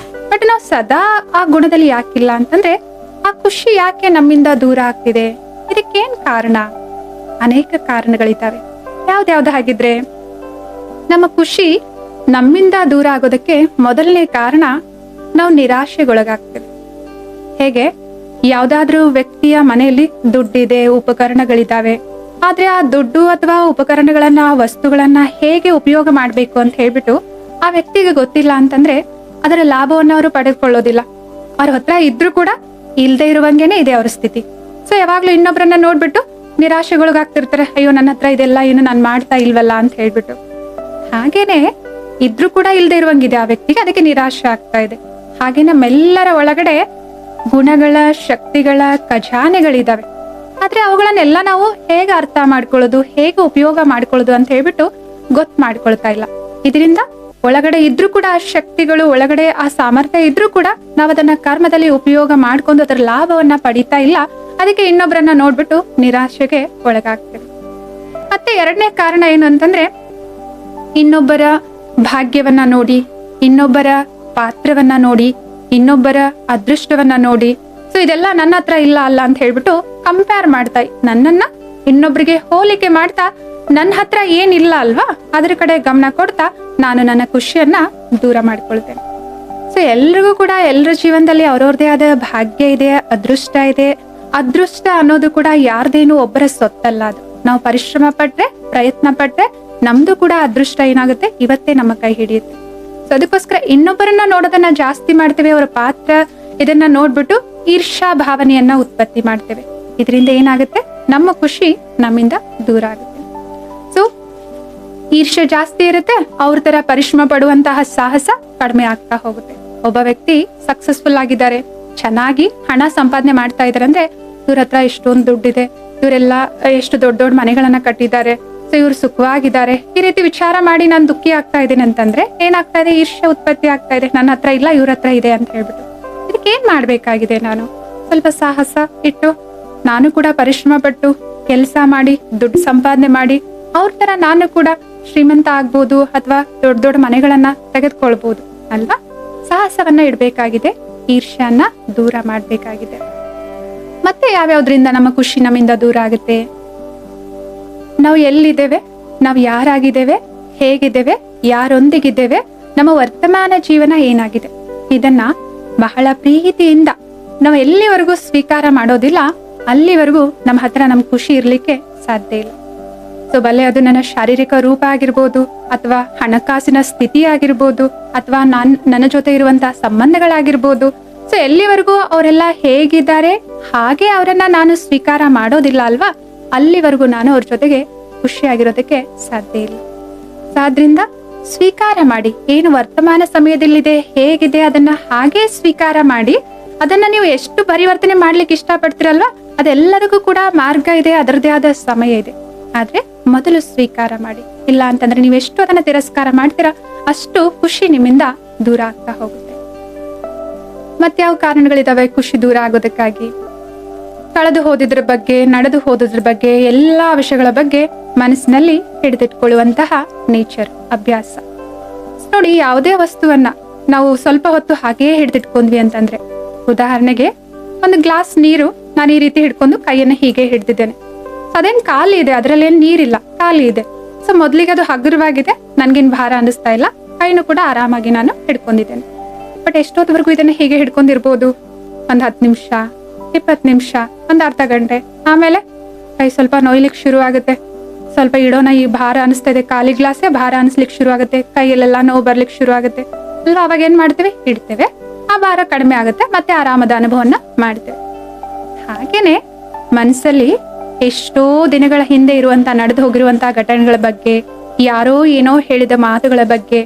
ಬಟ್ ನಾವು ಸದಾ ಆ ಗುಣದಲ್ಲಿ ಯಾಕಿಲ್ಲ ಅಂತಂದ್ರೆ, ಆ ಖುಷಿ ಯಾಕೆ ನಮ್ಮಿಂದ ದೂರ ಆಗ್ತಿದೆ? ಇದಕ್ಕೇನ್ ಕಾರಣ? ಅನೇಕ ಕಾರಣಗಳಿದ್ದಾವೆ. ಯಾವ್ದ್ಯಾವ್ದು ಹಾಗಿದ್ರೆ? ನಮ್ಮ ಖುಷಿ ನಮ್ಮಿಂದ ದೂರ ಆಗೋದಕ್ಕೆ ಮೊದಲನೇ ಕಾರಣ, ನಾವು ನಿರಾಶೆಗೊಳಗಾಗ್ತೇವೆ. ಹೇಗೆ? ಯಾವ್ದಾದ್ರೂ ವ್ಯಕ್ತಿಯ ಮನೆಯಲ್ಲಿ ದುಡ್ಡಿದೆ, ಉಪಕರಣಗಳಿದಾವೆ, ಆದ್ರೆ ಆ ದುಡ್ಡು ಅಥವಾ ಉಪಕರಣಗಳನ್ನ, ಆ ವಸ್ತುಗಳನ್ನ ಹೇಗೆ ಉಪಯೋಗ ಮಾಡ್ಬೇಕು ಅಂತ ಹೇಳ್ಬಿಟ್ಟು ಆ ವ್ಯಕ್ತಿಗೆ ಗೊತ್ತಿಲ್ಲ ಅಂತಂದ್ರೆ ಅದರ ಲಾಭವನ್ನ ಅವರು ಪಡೆದುಕೊಳ್ಳೋದಿಲ್ಲ. ಅವ್ರ ಹತ್ರ ಇದ್ರೂ ಕೂಡ ಇಲ್ದೇ ಇರುವಂಗೇನೆ ಇದೆ ಅವ್ರ ಸ್ಥಿತಿ. ಸೊ ಯಾವಾಗ್ಲೂ ಇನ್ನೊಬ್ರನ್ನ ನೋಡ್ಬಿಟ್ಟು ನಿರಾಶೆಗೊಳಗಾಗ್ತಿರ್ತಾರೆ, ಅಯ್ಯೋ ನನ್ನ ಹತ್ರ ಇದೆಲ್ಲ ಏನು ನಾನು ಮಾಡ್ತಾ ಇಲ್ವಲ್ಲ ಅಂತ ಹೇಳ್ಬಿಟ್ಟು. ಹಾಗೇನೆ ಇದ್ರೂ ಕೂಡ ಇಲ್ದೇ ಇರುವಂಗಿದೆ ಆ ವ್ಯಕ್ತಿಗೆ, ಅದಕ್ಕೆ ನಿರಾಶೆ ಆಗ್ತಾ ಇದೆ. ಹಾಗೆ ನಮ್ಮೆಲ್ಲರ ಒಳಗಡೆ ಗುಣಗಳ, ಶಕ್ತಿಗಳ ಖಜಾನೆಗಳಿದಾವೆ. ಆದ್ರೆ ಅವುಗಳನ್ನೆಲ್ಲ ನಾವು ಹೇಗೆ ಅರ್ಥ ಮಾಡ್ಕೊಳ್ಳೋದು, ಹೇಗೆ ಉಪಯೋಗ ಮಾಡ್ಕೊಳ್ಳೋದು ಅಂತ ಹೇಳ್ಬಿಟ್ಟು ಗೊತ್ತು ಮಾಡ್ಕೊಳ್ತಾ ಇಲ್ಲ. ಇದರಿಂದ ಒಳಗಡೆ ಇದ್ರೂ ಕೂಡ ಆ ಶಕ್ತಿಗಳು, ಒಳಗಡೆ ಆ ಸಾಮರ್ಥ್ಯ ಇದ್ರೂ ಕೂಡ ನಾವು ಅದನ್ನ ಕರ್ಮದಲ್ಲಿ ಉಪಯೋಗ ಮಾಡ್ಕೊಂಡು ಅದರ ಲಾಭವನ್ನ ಪಡಿತಾ ಇಲ್ಲ. ಅದಕ್ಕೆ ಇನ್ನೊಬ್ಬರನ್ನ ನೋಡ್ಬಿಟ್ಟು ನಿರಾಶೆಗೆ ಒಳಗಾಗ್ತೇವೆ. ಮತ್ತೆ ಎರಡನೇ ಕಾರಣ ಏನು ಅಂತಂದ್ರೆ, ಇನ್ನೊಬ್ಬರ ಭಾಗ್ಯವನ್ನ ನೋಡಿ, ಇನ್ನೊಬ್ಬರ ಪಾತ್ರವನ್ನ ನೋಡಿ, ಇನ್ನೊಬ್ಬರ ಅದೃಷ್ಟವನ್ನ ನೋಡಿ, ಸೊ ಇದೆಲ್ಲ ನನ್ನ ಹತ್ರ ಇಲ್ಲ ಅಲ್ಲ ಅಂತ ಹೇಳ್ಬಿಟ್ಟು ಕಂಪೇರ್ ಮಾಡ್ತಾ, ನನ್ನನ್ನ ಇನ್ನೊಬ್ರಿಗೆ ಹೋಲಿಕೆ ಮಾಡ್ತಾ, ನನ್ನ ಹತ್ರ ಏನಿಲ್ಲ ಅಲ್ವಾ ಅದ್ರ ಕಡೆ ಗಮನ ಕೊಡ್ತಾ ನಾನು ನನ್ನ ಖುಷಿಯನ್ನ ದೂರ ಮಾಡ್ಕೊಳ್ತೇನೆ. ಸೊ ಎಲ್ರಿಗೂ ಕೂಡ ಎಲ್ಲರ ಜೀವನದಲ್ಲಿ ಅವ್ರವ್ರದೇ ಆದ ಭಾಗ್ಯ ಇದೆ, ಅದೃಷ್ಟ ಇದೆ. ಅದೃಷ್ಟ ಅನ್ನೋದು ಕೂಡ ಯಾರ್ದೇನು ಒಬ್ಬರ ಸೊತ್ತಲ್ಲ. ಅದು ನಾವು ಪರಿಶ್ರಮ ಪಟ್ರೆ, ಪ್ರಯತ್ನ ಪಟ್ರೆ ನಮ್ದು ಕೂಡ ಅದೃಷ್ಟ ಏನಾಗುತ್ತೆ, ಇವತ್ತೇ ನಮ್ಮ ಕೈ ಹಿಡಿಯುತ್ತೆ. ಸೊ ಅದಕ್ಕೋಸ್ಕರ ಇನ್ನೊಬ್ಬರನ್ನ ನೋಡೋದನ್ನ ಜಾಸ್ತಿ ಮಾಡ್ತೇವೆ, ಅವರ ಪಾತ್ರ ಇದನ್ನ ನೋಡ್ಬಿಟ್ಟು ಈರ್ಷಾ ಭಾವನೆಯನ್ನ ಉತ್ಪತ್ತಿ ಮಾಡ್ತೇವೆ. ಇದರಿಂದ ಏನಾಗುತ್ತೆ, ನಮ್ಮ ಖುಷಿ ನಮ್ಮಿಂದ ದೂರ ಆಗುತ್ತೆ. ಸೊ ಈರ್ಷ್ಯೆ ಜಾಸ್ತಿ ಇರುತ್ತೆ, ಅವ್ರ ತರ ಪರಿಶ್ರಮ ಪಡುವಂತಹ ಸಾಹಸ ಕಡಿಮೆ ಆಗ್ತಾ ಹೋಗುತ್ತೆ. ಒಬ್ಬ ವ್ಯಕ್ತಿ ಸಕ್ಸಸ್ಫುಲ್ ಆಗಿದ್ದಾರೆ, ಚೆನ್ನಾಗಿ ಹಣ ಸಂಪಾದನೆ ಮಾಡ್ತಾ ಇದಾರೆ ಅಂದ್ರೆ, ಇವ್ರ ಹತ್ರ ಎಷ್ಟೊಂದು ದುಡ್ಡಿದೆ, ಇವರೆಲ್ಲ ಎಷ್ಟು ದೊಡ್ಡ ದೊಡ್ಡ ಮನೆಗಳನ್ನ ಕಟ್ಟಿದ್ದಾರೆ, ಸೊ ಇವ್ರು ಸುಖವಾಗಿದ್ದಾರೆ. ಈ ರೀತಿ ವಿಚಾರ ಮಾಡಿ ನಾನು ದುಃಖಿ ಆಗ್ತಾ ಇದ್ದೀನಿ ಅಂತಂದ್ರೆ ಏನಾಗ್ತಾ ಇದೆ, ಈರ್ಷ್ಯೆ ಉತ್ಪತ್ತಿ ಆಗ್ತಾ ಇದೆ. ನನ್ನ ಹತ್ರ ಇಲ್ಲ, ಇವ್ರ ಹತ್ರ ಇದೆ ಅಂತ ಹೇಳ್ಬಿಟ್ಟು. ಇದಕ್ಕೆ ಏನ್ ಮಾಡ್ಬೇಕಾಗಿದೆ? ನಾನು ಸ್ವಲ್ಪ ಸಾಹಸ ಇಟ್ಟು, ನಾನು ಕೂಡ ಪರಿಶ್ರಮ ಪಟ್ಟು ಕೆಲಸ ಮಾಡಿ ದುಡ್ಡು ಸಂಪಾದನೆ ಮಾಡಿ ಅವ್ರ ತರ ನಾನು ಕೂಡ ಶ್ರೀಮಂತ ಆಗ್ಬೋದು, ಅಥವಾ ದೊಡ್ಡ ದೊಡ್ಡ ಮನೆಗಳನ್ನ ತೆಗೆದುಕೊಳ್ಬಹುದು ಅಲ್ವಾ? ಸಾಹಸವನ್ನ ಇಡ್ಬೇಕಾಗಿದೆ, ಈರ್ಷ್ಯನ್ನ ದೂರ ಮಾಡ್ಬೇಕಾಗಿದೆ. ಮತ್ತೆ ಯಾವ್ಯಾವ್ದ್ರಿಂದ ನಮ್ಮ ಖುಷಿ ನಮ್ಮಿಂದ ದೂರ ಆಗುತ್ತೆ? ನಾವು ಎಲ್ಲಿದ್ದೇವೆ, ನಾವು ಯಾರಾಗಿದ್ದೇವೆ, ಹೇಗಿದ್ದೇವೆ, ಯಾರೊಂದಿಗಿದ್ದೇವೆ, ನಮ್ಮ ವರ್ತಮಾನ ಜೀವನ ಏನಾಗಿದೆ, ಇದನ್ನ ಬಹಳ ಪ್ರೀತಿಯಿಂದ ನಾವು ಎಲ್ಲಿವರೆಗೂ ಸ್ವೀಕಾರ ಮಾಡೋದಿಲ್ಲ, ಅಲ್ಲಿವರೆಗೂ ನಮ್ಮ ಹತ್ರ ನಮ್ ಖುಷಿ ಇರ್ಲಿಕ್ಕೆ ಸಾಧ್ಯ ಇಲ್ಲ. ಸೊ ಬಲ್ಲೆ ಅದು ನನ್ನ ಶಾರೀರಿಕ ರೂಪ ಆಗಿರ್ಬೋದು, ಅಥವಾ ಹಣಕಾಸಿನ ಸ್ಥಿತಿ ಆಗಿರ್ಬೋದು, ಅಥವಾ ನನ್ನ ಜೊತೆ ಇರುವಂತಹ ಸಂಬಂಧಗಳಾಗಿರ್ಬೋದು. ಸೊ ಎಲ್ಲಿವರೆಗೂ ಅವರೆಲ್ಲ ಹೇಗಿದ್ದಾರೆ ಹಾಗೆ ಅವರನ್ನ ನಾನು ಸ್ವೀಕಾರ ಮಾಡೋದಿಲ್ಲ ಅಲ್ವಾ, ಅಲ್ಲಿವರೆಗೂ ನಾನು ಅವ್ರ ಜೊತೆಗೆ ಖುಷಿಯಾಗಿರೋದಕ್ಕೆ ಸಾಧ್ಯ ಇಲ್ಲ. ಸೊ ಆದ್ರಿಂದ ಸ್ವೀಕಾರ ಮಾಡಿ, ಏನು ವರ್ತಮಾನ ಸಮಯದಲ್ಲಿದೆ, ಹೇಗಿದೆ, ಅದನ್ನ ಹಾಗೆ ಸ್ವೀಕಾರ ಮಾಡಿ. ಅದನ್ನ ನೀವು ಎಷ್ಟು ಪರಿವರ್ತನೆ ಮಾಡ್ಲಿಕ್ಕೆ ಇಷ್ಟಪಡ್ತೀರಲ್ವಾ, ಅದೆಲ್ಲದಕ್ಕೂ ಕೂಡ ಮಾರ್ಗ ಇದೆ, ಅದರದೇ ಆದ ಸಮಯ ಇದೆ. ಆದ್ರೆ ಮೊದಲು ಸ್ವೀಕಾರ ಮಾಡಿ. ಇಲ್ಲ ಅಂತಂದ್ರೆ ನೀವು ಎಷ್ಟು ಅದನ್ನ ತಿರಸ್ಕಾರ ಮಾಡ್ತೀರಾ, ಅಷ್ಟು ಖುಷಿ ನಿಮ್ಮಿಂದ ದೂರ ಆಗ್ತಾ ಹೋಗುತ್ತೆ. ಮತ್ತೆ ಯಾವ ಕಾರಣಗಳಿದಾವೆ ಖುಷಿ ದೂರ ಆಗೋದಕ್ಕಾಗಿ? ಕಳೆದು ಹೋದಿದ್ರ ಬಗ್ಗೆ, ನಡೆದು ಹೋದದ್ರ ಬಗ್ಗೆ, ಎಲ್ಲಾ ವಿಷಯಗಳ ಬಗ್ಗೆ ಮನಸ್ಸಿನಲ್ಲಿ ಹಿಡಿದಿಟ್ಕೊಳ್ಳುವಂತಹ ನೇಚರ್, ಅಭ್ಯಾಸ. ನೋಡಿ, ಯಾವುದೇ ವಸ್ತುವನ್ನ ನಾವು ಸ್ವಲ್ಪ ಹೊತ್ತು ಹಾಗೆಯೇ ಹಿಡಿದಿಟ್ಕೊಂಡ್ವಿ ಅಂತಂದ್ರೆ, ಉದಾಹರಣೆಗೆ ಒಂದು ಗ್ಲಾಸ್ ನೀರು ನಾನು ಈ ರೀತಿ ಹಿಡ್ಕೊಂಡು ಕೈಯನ್ನ ಹೀಗೆ ಹಿಡ್ದಿದ್ದೇನೆ. ಅದೇನ್ ಖಾಲಿ ಇದೆ, ಅದ್ರಲ್ಲೇನ್ ನೀರಿಲ್ಲ, ಖಾಲಿ ಇದೆ. ಸೊ ಮೊದ್ಲಿಗೆ ಅದು ಹಗುರವಾಗಿದೆ, ನನ್ಗೇನ್ ಭಾರ ಅನಿಸ್ತಾ ಇಲ್ಲ, ಕೈನೂ ಕೂಡ ಆರಾಮಾಗಿ ನಾನು ಹಿಡ್ಕೊಂಡಿದ್ದೇನೆ. ಬಟ್ ಎಷ್ಟೊತ್ತವರೆಗೂ ಇದನ್ನ ಹೀಗೆ ಹಿಡ್ಕೊಂಡಿರ್ಬೋದು, ಒಂದ್ 10 ನಿಮಿಷ, 20 ನಿಮಿಷ, ಒಂದ್ ಅರ್ಧ ಗಂಟೆ. ಆಮೇಲೆ ಕೈ ಸ್ವಲ್ಪ ನೋಯ್ಲಿಕ್ಕೆ ಶುರು ಆಗುತ್ತೆ. ಸ್ವಲ್ಪ ಇಡೋಣ, ಈ ಭಾರ ಅನಿಸ್ತಾ ಇದೆ, ಖಾಲಿ ಗ್ಲಾಸೇ ಭಾರ ಅನಿಸ್ಲಿಕ್ಕೆ ಶುರು ಆಗುತ್ತೆ, ಕೈಯಲ್ಲೆಲ್ಲ ನೋವು ಬರ್ಲಿಕ್ಕೆ ಶುರು ಆಗುತ್ತೆ ಅಲ್ವಾ. ಅವಾಗ ಏನ್ ಮಾಡ್ತೇವೆ, ಇಡ್ತೇವೆ, ಆ ಭಾರ ಕಡಿಮೆ ಆಗುತ್ತೆ, ಮತ್ತೆ ಆರಾಮದ ಅನುಭವನ ಮಾಡ್ತೇವೆ. ಹಾಗೇನೆ ಮನಸ್ಸಲ್ಲಿ ಎಷ್ಟೋ ದಿನಗಳ ಹಿಂದೆ ಇರುವಂತ, ನಡೆದು ಹೋಗಿರುವಂತಹ ಘಟನೆಗಳ ಬಗ್ಗೆ, ಯಾರೋ ಏನೋ ಹೇಳಿದ ಮಾತುಗಳ ಬಗ್ಗೆ,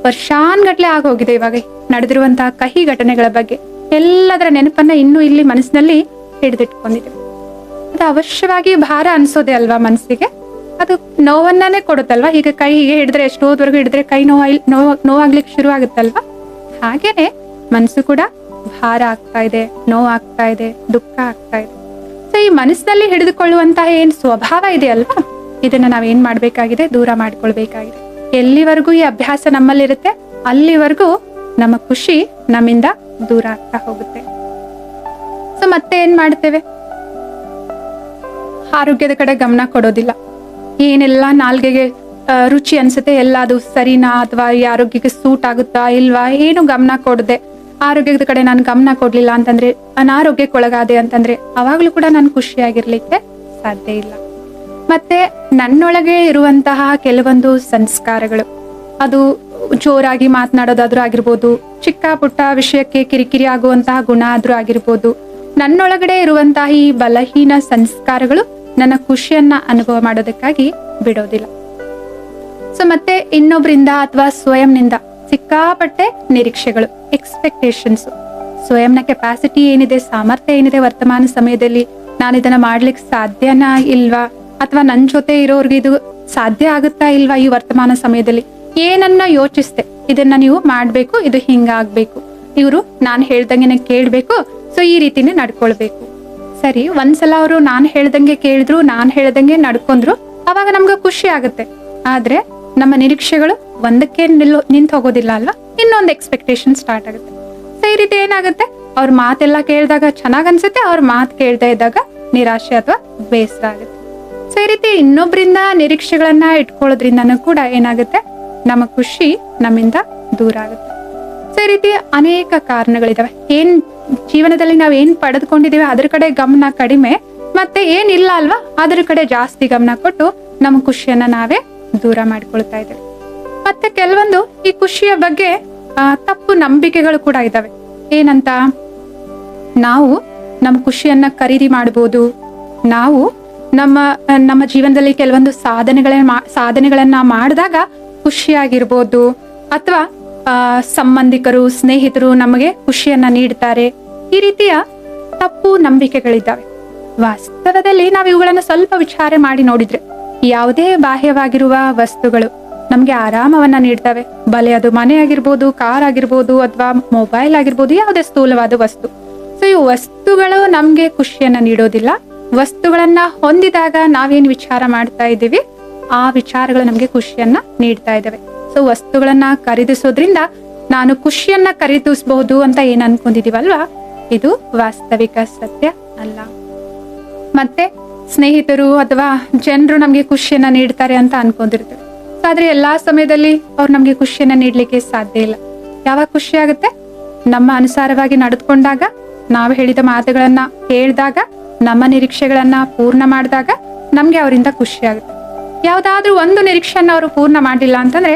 ವರ್ಷಾನ್ಗಟ್ಲೆ ಆಗೋಗಿದೆ ಇವಾಗ ನಡೆದಿರುವಂತಹ ಕಹಿ ಘಟನೆಗಳ ಬಗ್ಗೆ, ಎಲ್ಲದರ ನೆನಪನ್ನ ಇನ್ನೂ ಇಲ್ಲಿ ಮನಸ್ಸಿನಲ್ಲಿ ಹಿಡಿದಿಟ್ಕೊಂಡಿದೆ. ಅದು ಅವಶ್ಯವಾಗಿ ಭಾರ ಅನ್ಸೋದೆ ಅಲ್ವಾ ಮನಸ್ಸಿಗೆ. ಅದು ನೋವನ್ನೇ ಕೊಡುತ್ತಲ್ವಾ. ಈಗ ಕೈ ಹೀಗೆ ಹಿಡಿದ್ರೆ ಎಷ್ಟೋ ಹೊತ್ತವರೆಗೂ ಹಿಡಿದ್ರೆ ಕೈ ನೋವಾಗ್ಲಿಕ್ಕೆ ಶುರು ಆಗುತ್ತಲ್ವಾ. ಹಾಗೇನೆ ಮನಸ್ಸು ಕೂಡ ಭಾರ ಆಗ್ತಾ ಇದೆ, ನೋವಾಗ್ತಾ ಇದೆ, ದುಃಖ ಆಗ್ತಾ ಇದೆ. ಸೊ ಈ ಮನಸ್ಸಿನಲ್ಲಿ ಹಿಡಿದುಕೊಳ್ಳುವಂತಹ ಏನ್ ಸ್ವಭಾವ ಇದೆ ಅಲ್ವಾ, ಇದನ್ನ ನಾವೇನ್ ಮಾಡ್ಬೇಕಾಗಿದೆ, ದೂರ ಮಾಡ್ಕೊಳ್ಬೇಕಾಗಿದೆ. ಎಲ್ಲಿವರೆಗೂ ಈ ಅಭ್ಯಾಸ ನಮ್ಮಲ್ಲಿರುತ್ತೆ ಅಲ್ಲಿವರೆಗೂ ನಮ್ಮ ಖುಷಿ ನಮ್ಮಿಂದ ದೂರ ಆಗ್ತಾ ಹೋಗುತ್ತೆ. ಸೊ ಮತ್ತೆ ಏನ್ ಮಾಡ್ತೇವೆ, ಆರೋಗ್ಯದ ಕಡೆ ಗಮನ ಕೊಡೋದಿಲ್ಲ. ಏನೆಲ್ಲ ನಾಲ್ಗೆಗೆ ರುಚಿ ಅನ್ಸುತ್ತೆ ಎಲ್ಲ ಅದು ಸರಿನಾ ಅಥವಾ ಈ ಆರೋಗ್ಯಕ್ಕೆ ಸೂಟ್ ಆಗುತ್ತಾ ಇಲ್ವಾ ಏನು ಗಮನ ಕೊಡದೆ ಆರೋಗ್ಯದ ಕಡೆ ನಾನು ಗಮನ ಕೊಡ್ಲಿಲ್ಲ ಅಂತಂದ್ರೆ, ಅನಾರೋಗ್ಯಕ್ಕೊಳಗಾದೆ ಅಂತಂದ್ರೆ ಅವಾಗ್ಲೂ ಕೂಡ ನಾನು ಖುಷಿಯಾಗಿರ್ಲಿಕ್ಕೆ ಸಾಧ್ಯ ಇಲ್ಲ. ಮತ್ತೆ ನನ್ನೊಳಗೆ ಇರುವಂತಹ ಕೆಲವೊಂದು ಸಂಸ್ಕಾರಗಳು, ಅದು ಜೋರಾಗಿ ಮಾತನಾಡೋದಾದ್ರೂ ಆಗಿರ್ಬೋದು, ಚಿಕ್ಕ ಪುಟ್ಟ ವಿಷಯಕ್ಕೆ ಕಿರಿಕಿರಿ ಆಗುವಂತಹ ಗುಣ ಆದ್ರೂ ಆಗಿರ್ಬೋದು, ನನ್ನೊಳಗಡೆ ಇರುವಂತಹ ಈ ಬಲಹೀನ ಸಂಸ್ಕಾರಗಳು ನನ್ನ ಖುಷಿಯನ್ನ ಅನುಭವ ಮಾಡೋದಕ್ಕಾಗಿ ಬಿಡೋದಿಲ್ಲ. ಸೊ ಮತ್ತೆ ಇನ್ನೊಬ್ರಿಂದ ಅಥವಾ ಸ್ವಯಂನಿಂದ ಸಿಕ್ಕಾಪಟ್ಟೆ ನಿರೀಕ್ಷೆಗಳು, ಎಕ್ಸ್ಪೆಕ್ಟೇಷನ್ಸ್, ಸ್ವಯಂನ ಕೆಪಾಸಿಟಿ ಏನಿದೆ, ಸಾಮರ್ಥ್ಯ ಏನಿದೆ, ವರ್ತಮಾನ ಸಮಯದಲ್ಲಿ ನಾನು ಇದನ್ನ ಮಾಡ್ಲಿಕ್ಕೆ ಸಾಧ್ಯನಾ ಇಲ್ವಾ, ಅಥವಾ ನನ್ ಜೊತೆ ಇರೋರ್ಗೆ ಇದು ಸಾಧ್ಯ ಆಗುತ್ತಾ ಇಲ್ವಾ, ಈ ವರ್ತಮಾನ ಸಮಯದಲ್ಲಿ ಏನನ್ನ ಯೋಚಿಸ್ತೆ, ಇದನ್ನ ನೀವು ಮಾಡ್ಬೇಕು, ಇದು ಹಿಂಗಾಗ್ಬೇಕು, ಇವರು ನಾನು ಹೇಳ್ದಂಗೆ ಕೇಳ್ಬೇಕು, ಸೊ ಈ ರೀತಿನೇ ನಡ್ಕೊಳ್ಬೇಕು. ಸರಿ, ಒಂದ್ಸಲ ಅವರು ನಾನು ಹೇಳ್ದಂಗೆ ಕೇಳಿದ್ರು, ನಾನು ಹೇಳ್ದಂಗೆ ನಡ್ಕೊಂಡ್ರು, ಅವಾಗ ನಮ್ಗೆ ಖುಷಿ ಆಗುತ್ತೆ. ಆದ್ರೆ ನಮ್ಮ ನಿರೀಕ್ಷೆಗಳು ಒಂದಕ್ಕೆ ನಿಂತು ಹೋಗೋದಿಲ್ಲ ಅಲ್ವಾ, ಇನ್ನೊಂದು ಎಕ್ಸ್ಪೆಕ್ಟೇಷನ್ ಸ್ಟಾರ್ಟ್ ಆಗುತ್ತೆ. ಸೊ ಈ ರೀತಿ ಏನಾಗುತ್ತೆ, ಅವ್ರ ಮಾತೆಲ್ಲ ಕೇಳಿದಾಗ ಚೆನ್ನಾಗ್ ಅನ್ಸುತ್ತೆ, ಅವ್ರ ಮಾತು ಕೇಳ್ತಾ ಇದ್ದಾಗ ನಿರಾಶೆ ಅಥವಾ ಬೇಸರ ಆಗುತ್ತೆ. ಸೊ ಈ ರೀತಿ ಇನ್ನೊಬ್ರಿಂದ ನಿರೀಕ್ಷೆಗಳನ್ನ ಇಟ್ಕೊಳ್ಳೋದ್ರಿಂದನೂ ಕೂಡ ಏನಾಗುತ್ತೆ, ನಮ್ಮ ಖುಷಿ ನಮ್ಮಿಂದ ದೂರ ಆಗುತ್ತೆ. ಸೊ ಈ ರೀತಿ ಅನೇಕ ಕಾರಣಗಳಿದಾವೆ. ಏನ್ ಜೀವನದಲ್ಲಿ ನಾವ್ ಏನ್ ಪಡೆದುಕೊಂಡಿದೀವಿ ಅದ್ರ ಕಡೆ ಗಮನ ಕಡಿಮೆ, ಮತ್ತೆ ಏನಿಲ್ಲ ಅಲ್ವಾ ಅದ್ರ ಕಡೆ ಜಾಸ್ತಿ ಗಮನ ಕೊಟ್ಟು ನಮ್ಮ ಖುಷಿಯನ್ನ ನಾವೇ ದೂರ ಮಾಡ್ಕೊಳ್ತಾ ಇದ್ದೇವೆ. ಮತ್ತೆ ಕೆಲವೊಂದು ಈ ಖುಷಿಯ ಬಗ್ಗೆ ತಪ್ಪು ನಂಬಿಕೆಗಳು ಕೂಡ ಇದಾವೆ. ಏನಂತ, ನಾವು ನಮ್ಮ ಖುಷಿಯನ್ನ ಖರೀದಿ ಮಾಡ್ಬೋದು, ನಾವು ನಮ್ಮ ಜೀವನದಲ್ಲಿ ಕೆಲವೊಂದು ಸಾಧನೆಗಳನ್ನ ಮಾಡಿದಾಗ ಖುಷಿಯಾಗಿರ್ಬೋದು, ಅಥವಾ ಸಂಬಂಧಿಕರು, ಸ್ನೇಹಿತರು ನಮಗೆ ಖುಷಿಯನ್ನ ನೀಡ್ತಾರೆ. ಈ ರೀತಿಯ ತಪ್ಪು ನಂಬಿಕೆಗಳಿದ್ದಾವೆ. ವಾಸ್ತವದಲ್ಲಿ ನಾವು ಇವುಗಳನ್ನ ಸ್ವಲ್ಪ ವಿಚಾರ ಮಾಡಿ ನೋಡಿದ್ರೆ, ಯಾವುದೇ ಬಾಹ್ಯವಾಗಿರುವ ವಸ್ತುಗಳು ನಮ್ಗೆ ಆರಾಮವನ್ನ ನೀಡ್ತವೆ. ಬಲೆ ಅದು ಮನೆ ಆಗಿರ್ಬೋದು, ಕಾರ್ ಆಗಿರ್ಬೋದು, ಅಥವಾ ಮೊಬೈಲ್ ಆಗಿರ್ಬೋದು, ಯಾವುದೇ ಸ್ಥೂಲವಾದ ವಸ್ತು. ಸೊ ಈ ವಸ್ತುಗಳು ನಮ್ಗೆ ಖುಷಿಯನ್ನ ನೀಡೋದಿಲ್ಲ. ವಸ್ತುಗಳನ್ನ ಹೊಂದಿದಾಗ ನಾವೇನ್ ವಿಚಾರ ಮಾಡ್ತಾ ಇದ್ದೀವಿ ಆ ವಿಚಾರಗಳು ನಮ್ಗೆ ಖುಷಿಯನ್ನ ನೀಡ್ತಾ ಇದ್ದಾವೆ. ಸೊ ವಸ್ತುಗಳನ್ನ ಖರೀದಿಸೋದ್ರಿಂದ ನಾನು ಖುಷಿಯನ್ನ ಖರೀದಿಸಬಹುದು ಅಂತ ಏನ್ ಅನ್ಕೊಂಡಿದೀವಲ್ವಾ, ಇದು ವಾಸ್ತವಿಕ ಸತ್ಯ ಅಲ್ಲ. ಮತ್ತೆ ಸ್ನೇಹಿತರು ಅಥವಾ ಜನರು ನಮ್ಗೆ ಖುಷಿಯನ್ನ ನೀಡ್ತಾರೆ ಅಂತ ಅನ್ಕೊಂಡಿರ್ತೇವೆ. ಸೊ ಆದ್ರೆ ಎಲ್ಲಾ ಸಮಯದಲ್ಲಿ ಅವ್ರು ನಮ್ಗೆ ಖುಷಿಯನ್ನ ನೀಡ್ಲಿಕ್ಕೆ ಸಾಧ್ಯ ಇಲ್ಲ. ಯಾವಾಗ ಖುಷಿ ಆಗುತ್ತೆ, ನಮ್ಮ ಅನುಸಾರವಾಗಿ ನಡೆದುಕೊಂಡಾಗ, ನಾವು ಹೇಳಿದ ಮಾತುಗಳನ್ನ ಕೇಳಿದಾಗ, ನಮ್ಮ ನಿರೀಕ್ಷೆಗಳನ್ನ ಪೂರ್ಣ ಮಾಡಿದಾಗ ನಮ್ಗೆ ಅವರಿಂದ ಖುಷಿ ಆಗುತ್ತೆ. ಯಾವ್ದಾದ್ರೂ ಒಂದು ನಿರೀಕ್ಷೆಯನ್ನ ಅವರು ಪೂರ್ಣ ಮಾಡಿಲ್ಲ ಅಂತಂದ್ರೆ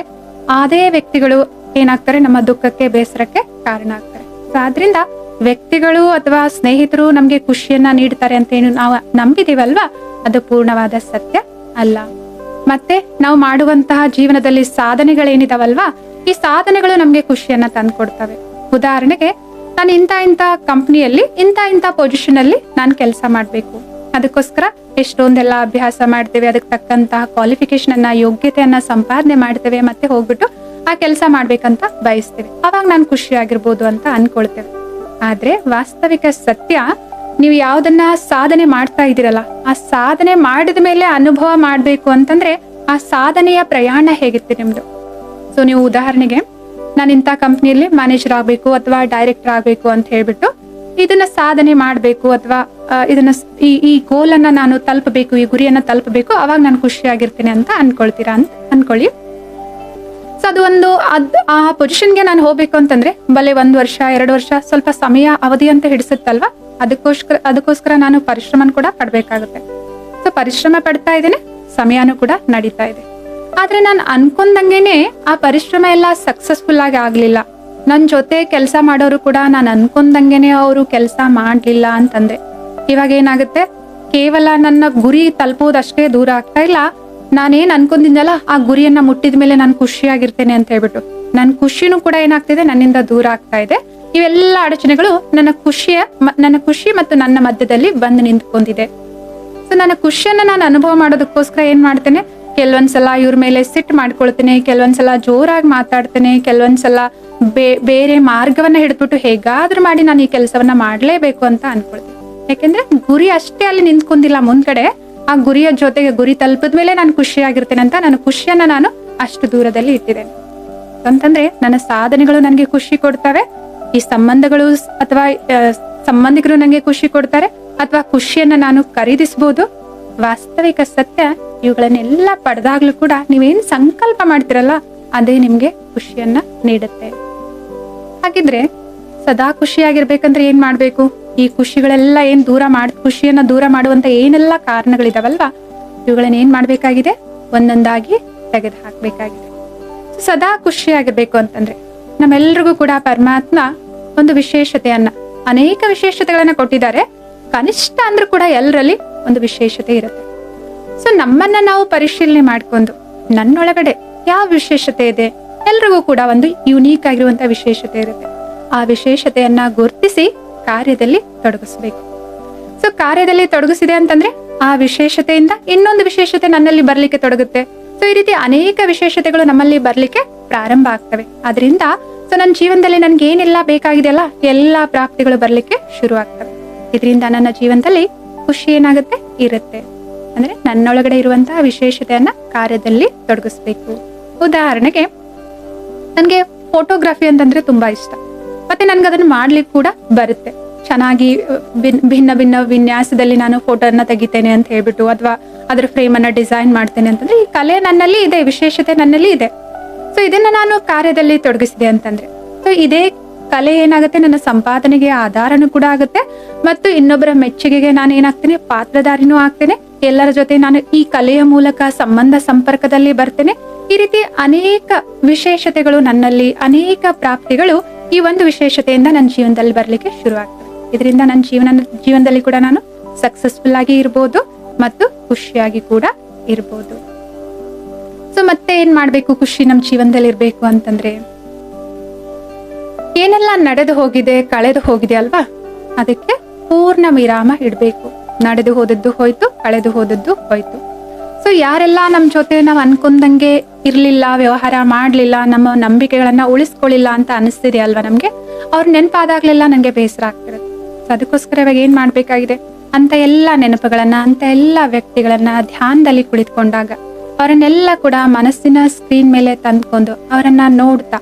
ಅದೇ ವ್ಯಕ್ತಿಗಳು ಏನಾಗ್ತಾರೆ, ನಮ್ಮ ದುಃಖಕ್ಕೆ, ಬೇಸರಕ್ಕೆ ಕಾರಣ ಆಗ್ತಾರೆ. ಸೊ ಆದ್ರಿಂದ ವ್ಯಕ್ತಿಗಳು ಅಥವಾ ಸ್ನೇಹಿತರು ನಮ್ಗೆ ಖುಷಿಯನ್ನ ನೀಡ್ತಾರೆ ಅಂತ ಏನು ನಾವು ನಂಬಿದೀವಲ್ವಾ, ಅದು ಪೂರ್ಣವಾದ ಸತ್ಯ ಅಲ್ಲ. ಮತ್ತೆ ನಾವು ಮಾಡುವಂತಹ ಜೀವನದಲ್ಲಿ ಸಾಧನೆಗಳೇನಿದಾವಲ್ವಾ, ಈ ಸಾಧನೆಗಳು ನಮ್ಗೆ ಖುಷಿಯನ್ನ ತಂದ್ಕೊಡ್ತವೆ. ಉದಾಹರಣೆಗೆ, ನಾನು ಇಂಥ ಕಂಪ್ನಿಯಲ್ಲಿ ಇಂಥ ಪೊಸಿಷನ್ ಅಲ್ಲಿ ನಾನು ಕೆಲಸ ಮಾಡ್ಬೇಕು, ಅದಕ್ಕೋಸ್ಕರ ಎಷ್ಟೊಂದೆಲ್ಲ ಅಭ್ಯಾಸ ಮಾಡ್ತೇವೆ, ಅದಕ್ಕೆ ತಕ್ಕಂತಹ ಕ್ವಾಲಿಫಿಕೇಶನ್ ಅನ್ನ, ಯೋಗ್ಯತೆಯನ್ನ ಸಂಪಾದನೆ ಮಾಡ್ತೇವೆ, ಮತ್ತೆ ಹೋಗ್ಬಿಟ್ಟು ಆ ಕೆಲಸ ಮಾಡ್ಬೇಕಂತ ಬಯಸ್ತೇವೆ. ಅವಾಗ ನಾನು ಖುಷಿಯಾಗಿರ್ಬೋದು ಅಂತ ಅನ್ಕೊಳ್ತೇವೆ. ಆದ್ರೆ ವಾಸ್ತವಿಕ ಸತ್ಯ, ನೀವು ಯಾವ್ದನ್ನ ಸಾಧನೆ ಮಾಡ್ತಾ ಇದ್ದೀರಲ್ಲ, ಆ ಸಾಧನೆ ಮಾಡಿದ ಮೇಲೆ ಅನುಭವ ಮಾಡ್ಬೇಕು ಅಂತಂದ್ರೆ ಆ ಸಾಧನೆಯ ಪ್ರಯಾಣ ಹೇಗಿತ್ತು ನಿಮ್ದು. ಸೊ ನೀವು ಉದಾಹರಣೆಗೆ, ನಾನು ಇಂಥ ಕಂಪ್ನಿಯಲ್ಲಿ ಮ್ಯಾನೇಜರ್ ಆಗ್ಬೇಕು ಅಥವಾ ಡೈರೆಕ್ಟರ್ ಆಗ್ಬೇಕು ಅಂತ ಹೇಳ್ಬಿಟ್ಟು ಇದನ್ನ ಸಾಧನೆ ಮಾಡ್ಬೇಕು, ಅಥವಾ ಇದನ್ನ ಈ ಗೋಲ್ ಅನ್ನ ನಾನು ತಲುಪಬೇಕು, ಈ ಗುರಿಯನ್ನ ತಲುಪಬೇಕು, ಅವಾಗ ನಾನು ಖುಷಿಯಾಗಿರ್ತೀನಿ ಅಂತ ಅನ್ಕೊಳ್ತೀರಾ ಅಂತ ಅನ್ಕೊಳ್ಳಿ. ಸೊ ಅದು ಆ ಪೊಸಿಷನ್ಗೆ ನಾನು ಹೋಗ್ಬೇಕು ಅಂತಂದ್ರೆ ಬಲೆ 1 ವರ್ಷ 2 ವರ್ಷ ಸ್ವಲ್ಪ ಸಮಯ ಅವಧಿ ಅಂತ ಹಿಡಿಸುತ್ತಲ್ವಾ, ಅದಕ್ಕೋಸ್ಕರ ನಾನು ಪರಿಶ್ರಮ ಕೂಡ ಪಡ್ಬೇಕಾಗುತ್ತೆ. ಸೊ ಪರಿಶ್ರಮ ಪಡ್ತಾ ಇದ್ದೇನೆ, ಸಮಯನೂ ಕೂಡ ನಡೀತಾ ಇದೆ. ಆದ್ರೆ ನಾನು ಅನ್ಕೊಂಡಂಗೆನೆ ಆ ಪರಿಶ್ರಮ ಎಲ್ಲ ಸಕ್ಸಸ್ಫುಲ್ ಆಗಿ ಆಗ್ಲಿಲ್ಲ, ನನ್ ಜೊತೆ ಕೆಲಸ ಮಾಡೋರು ಕೂಡ ನಾನು ಅನ್ಕೊಂಡಂಗೆನೆ ಅವರು ಕೆಲಸ ಮಾಡ್ಲಿಲ್ಲ ಅಂತಂದ್ರೆ ಇವಾಗ ಏನಾಗುತ್ತೆ, ಕೇವಲ ನನ್ನ ಗುರಿ ತಲುಪೋದಷ್ಟೇ ದೂರ ಆಗ್ತಾ ಇಲ್ಲ, ನಾನೇನ್ ಅನ್ಕೊಂಡಿದ್ದಲ್ಲ ಆ ಗುರಿಯನ್ನ ಮುಟ್ಟಿದ ಮೇಲೆ ನಾನು ಖುಷಿಯಾಗಿರ್ತೇನೆ ಅಂತ ಹೇಳ್ಬಿಟ್ಟು ನನ್ನ ಖುಷಿನೂ ಕೂಡ ಏನಾಗ್ತಿದೆ, ನನ್ನಿಂದ ದೂರ ಆಗ್ತಾ ಇದೆ. ಇವೆಲ್ಲ ಅಡಚಣೆಗಳು ನನ್ನ ಖುಷಿ ಮತ್ತು ನನ್ನ ಮಧ್ಯದಲ್ಲಿ ಬಂದು ನಿಂತ್ಕೊಂಡಿದೆ. ಸೊ ನನ್ನ ಖುಷಿಯನ್ನ ನಾನು ಅನುಭವ ಮಾಡೋದಕ್ಕೋಸ್ಕರ ಏನ್ ಮಾಡ್ತೇನೆ, ಕೆಲವೊಂದ್ಸಲ ಇವ್ರ ಮೇಲೆ ಸಿಟ್ಟು ಮಾಡ್ಕೊಳ್ತೇನೆ, ಕೆಲವೊಂದ್ಸಲ ಜೋರಾಗಿ ಮಾತಾಡ್ತೇನೆ, ಕೆಲವೊಂದ್ಸಲ ಬೇರೆ ಮಾರ್ಗವನ್ನ ಹಿಡಿದ್ಬಿಟ್ಟು ಹೇಗಾದ್ರೂ ಮಾಡಿ ನಾನು ಈ ಕೆಲಸವನ್ನ ಮಾಡ್ಲೇಬೇಕು ಅಂತ ಅನ್ಕೊಳ್ತೀನಿ. ಯಾಕೆಂದ್ರೆ ಗುರಿ ಅಷ್ಟೇ ಅಲ್ಲಿ ನಿಂತ್ಕೊಂಡಿಲ್ಲ, ಮುಂದ್ಗಡೆ ಆ ಗುರಿಯ ಜೊತೆಗೆ ಗುರಿ ತಲುಪಿದ ಮೇಲೆ ನಾನು ಖುಷಿಯಾಗಿರ್ತೇನೆ ಅಂತ ನನ್ನ ಖುಷಿಯನ್ನ ನಾನು ಅಷ್ಟು ದೂರದಲ್ಲಿ ಇಟ್ಟಿದ್ದೇನೆ. ಅಂತಂದ್ರೆ ನನ್ನ ಸಾಧನೆಗಳು ನನಗೆ ಖುಷಿ ಕೊಡ್ತವೆ, ಈ ಸಂಬಂಧಗಳು ಅಥವಾ ಸಂಬಂಧಿಕರು ನನಗೆ ಖುಷಿ ಕೊಡ್ತಾರೆ, ಅಥವಾ ಖುಷಿಯನ್ನ ನಾನು ಖರೀದಿಸಬಹುದು. ವಾಸ್ತವಿಕ ಸತ್ಯ ಇವುಗಳನ್ನೆಲ್ಲ ಪಡೆದಾಗ್ಲೂ ಕೂಡ ನೀವೇನ್ ಸಂಕಲ್ಪ ಮಾಡ್ತಿರಲ್ಲ ಅದೇ ನಿಮ್ಗೆ ಖುಷಿಯನ್ನ ನೀಡುತ್ತೆ. ಹಾಗಿದ್ರೆ ಸದಾ ಖುಷಿಯಾಗಿರ್ಬೇಕಂದ್ರೆ ಏನ್ ಮಾಡ್ಬೇಕು? ಈ ಖುಷಿಗಳೆಲ್ಲ ಏನ್ ಖುಷಿಯನ್ನ ದೂರ ಮಾಡುವಂತ ಏನೆಲ್ಲ ಕಾರಣಗಳಿದಾವಲ್ವಾ, ಇವುಗಳನ್ನ ಏನ್ ಮಾಡ್ಬೇಕಾಗಿದೆ? ಒಂದೊಂದಾಗಿ ತೆಗೆದು ಹಾಕ್ಬೇಕಾಗಿದೆ. ಸದಾ ಖುಷಿಯಾಗಿರ್ಬೇಕು ಅಂತಂದ್ರೆ ನಮ್ಮೆಲ್ರಿಗೂ ಕೂಡ ಪರಮಾತ್ಮ ಒಂದು ವಿಶೇಷತೆಯನ್ನ, ಅನೇಕ ವಿಶೇಷತೆಗಳನ್ನ ಕೊಟ್ಟಿದ್ದಾರೆ. ಕನಿಷ್ಠ ಅಂದ್ರೂ ಕೂಡ ಎಲ್ಲರಲ್ಲಿ ಒಂದು ವಿಶೇಷತೆ ಇರುತ್ತೆ. ಸೊ ನಮ್ಮನ್ನ ನಾವು ಪರಿಶೀಲನೆ ಮಾಡ್ಕೊಂಡು ನನ್ನೊಳಗಡೆ ಯಾವ ವಿಶೇಷತೆ ಇದೆ, ಎಲ್ರಿಗೂ ಕೂಡ ಒಂದು ಯುನೀಕ್ ಆಗಿರುವಂತ ವಿಶೇಷತೆ ಇರುತ್ತೆ. ಆ ವಿಶೇಷತೆಯನ್ನ ಗುರುತಿಸಿ ಕಾರ್ಯದಲ್ಲಿ ತೊಡಗಿಸ್ಬೇಕು. ಸೊ ಕಾರ್ಯದಲ್ಲಿ ತೊಡಗಿಸಿದೆ ಅಂತಂದ್ರೆ ಆ ವಿಶೇಷತೆಯಿಂದ ಇನ್ನೊಂದು ವಿಶೇಷತೆ ನನ್ನಲ್ಲಿ ಬರ್ಲಿಕ್ಕೆ ತೊಡಗುತ್ತೆ. ಸೊ ಈ ರೀತಿ ಅನೇಕ ವಿಶೇಷತೆಗಳು ನಮ್ಮಲ್ಲಿ ಬರ್ಲಿಕ್ಕೆ ಪ್ರಾರಂಭ ಆಗ್ತವೆ. ಅದರಿಂದ ಸೊ ನನ್ನ ಜೀವನದಲ್ಲಿ ನನ್ಗೆ ಏನೆಲ್ಲ ಬೇಕಾಗಿದೆಯಲ್ಲ ಎಲ್ಲಾ ಪ್ರಾಪ್ತಿಗಳು ಬರ್ಲಿಕ್ಕೆ ಶುರು ಆಗ್ತವೆ. ಇದರಿಂದ ನನ್ನ ಜೀವನದಲ್ಲಿ ಖುಷಿ ಏನಾಗುತ್ತೆ? ಇರುತ್ತೆ. ಅಂದ್ರೆ ನನ್ನೊಳಗಡೆ ಇರುವಂತಹ ವಿಶೇಷತೆಯನ್ನ ಕಾರ್ಯದಲ್ಲಿ ತೊಡಗಿಸ್ಬೇಕು. ಉದಾಹರಣೆಗೆ ನನ್ಗೆ ಫೋಟೋಗ್ರಫಿ ಅಂತಂದ್ರೆ ತುಂಬಾ ಇಷ್ಟ, ಮತ್ತೆ ನನ್ಗೆ ಅದನ್ನ ಮಾಡ್ಲಿಕ್ಕೆ ಕೂಡ ಬರುತ್ತೆ. ಚೆನ್ನಾಗಿ ಭಿನ್ನ ಭಿನ್ನ ವಿನ್ಯಾಸದಲ್ಲಿ ನಾನು ಫೋಟೋನ ತೆಗಿತೇನೆ ಅಂತ ಹೇಳ್ಬಿಟ್ಟು, ಅಥವಾ ಅದ್ರ ಫ್ರೇಮ್ ಅನ್ನ ಡಿಸೈನ್ ಮಾಡ್ತೇನೆ ಅಂತಂದ್ರೆ ಈ ಕಲೆ ನನ್ನಲ್ಲಿ ಇದೆ, ವಿಶೇಷತೆ ನನ್ನಲ್ಲಿ ಇದೆ. ಸೊ ಇದನ್ನ ನಾನು ಕಾರ್ಯದಲ್ಲಿ ತೊಡಗಿಸಿದೆ ಅಂತಂದ್ರೆ ಸೊ ಇದೇ ಕಲೆ ಏನಾಗುತ್ತೆ, ನನ್ನ ಸಂಪಾದನೆಗೆ ಆಧಾರನೂ ಕೂಡ ಆಗುತ್ತೆ, ಮತ್ತು ಇನ್ನೊಬ್ಬರ ಮೆಚ್ಚುಗೆಗೆ ನಾನು ಏನಾಗ್ತೇನೆ? ಪಾತ್ರಧಾರಿನೂ ಆಗ್ತೇನೆ. ಎಲ್ಲರ ಜೊತೆ ನಾನು ಈ ಕಲೆಯ ಮೂಲಕ ಸಂಬಂಧ ಸಂಪರ್ಕದಲ್ಲಿ ಬರ್ತೇನೆ. ಈ ರೀತಿ ಅನೇಕ ವಿಶೇಷತೆಗಳು ನನ್ನಲ್ಲಿ, ಅನೇಕ ಪ್ರಾಪ್ತಿಗಳು ಈ ಒಂದು ವಿಶೇಷತೆಯಿಂದ ನನ್ನ ಜೀವನದಲ್ಲಿ ಬರ್ಲಿಕ್ಕೆ ಶುರು ಆಗ್ತದೆ. ಇದರಿಂದ ನನ್ನ ಜೀವನದಲ್ಲಿ ಕೂಡ ನಾನು ಸಕ್ಸಸ್ಫುಲ್ ಆಗಿ ಇರ್ಬೋದು ಮತ್ತು ಖುಷಿಯಾಗಿ ಕೂಡ ಇರ್ಬೋದು. ಸೊ ಮತ್ತೆ ಏನ್ ಮಾಡ್ಬೇಕು? ಖುಷಿ ನಮ್ಮ ಜೀವನದಲ್ಲಿ ಇರ್ಬೇಕು ಅಂತಂದ್ರೆ ಏನೆಲ್ಲ ನಡೆದು ಹೋಗಿದೆ, ಕಳೆದು ಹೋಗಿದೆ ಅಲ್ವಾ, ಅದಕ್ಕೆ ಪೂರ್ಣ ವಿರಾಮ ಇಡ್ಬೇಕು. ನಡೆದು ಹೋದದ್ದು ಹೋಯ್ತು, ಕಳೆದು ಹೋದದ್ದು ಹೋಯ್ತು. ಸೊ ಯಾರೆಲ್ಲ ನಮ್ ಜೊತೆ ನಾವ್ ಅನ್ಕೊಂಡಂಗೆ ಇರ್ಲಿಲ್ಲ, ವ್ಯವಹಾರ ಮಾಡ್ಲಿಲ್ಲ, ನಮ್ಮ ನಂಬಿಕೆಗಳನ್ನ ಉಳಿಸ್ಕೊಳ್ಳಿಲ್ಲ ಅಂತ ಅನಿಸ್ತಿದೆ ಅಲ್ವಾ ನಮ್ಗೆ, ಅವ್ರ ನೆನಪಾದಾಗ್ಲೆಲ್ಲ ನಂಗೆ ಬೇಸರ ಆಗ್ತಿರುತ್ತೆ. ಸೊ ಅದಕ್ಕೋಸ್ಕರ ಇವಾಗ ಏನ್ ಮಾಡ್ಬೇಕಾಗಿದೆ? ಅಂತ ಎಲ್ಲಾ ನೆನಪುಗಳನ್ನ, ಅಂತ ಎಲ್ಲಾ ವ್ಯಕ್ತಿಗಳನ್ನ ಧ್ಯಾನದಲ್ಲಿ ಕುಳಿತುಕೊಂಡಾಗ ಅವರನ್ನೆಲ್ಲ ಕೂಡ ಮನಸ್ಸಿನ ಸ್ಕ್ರೀನ್ ಮೇಲೆ ತಂದ್ಕೊಂಡು ಅವರನ್ನ ನೋಡ್ತಾ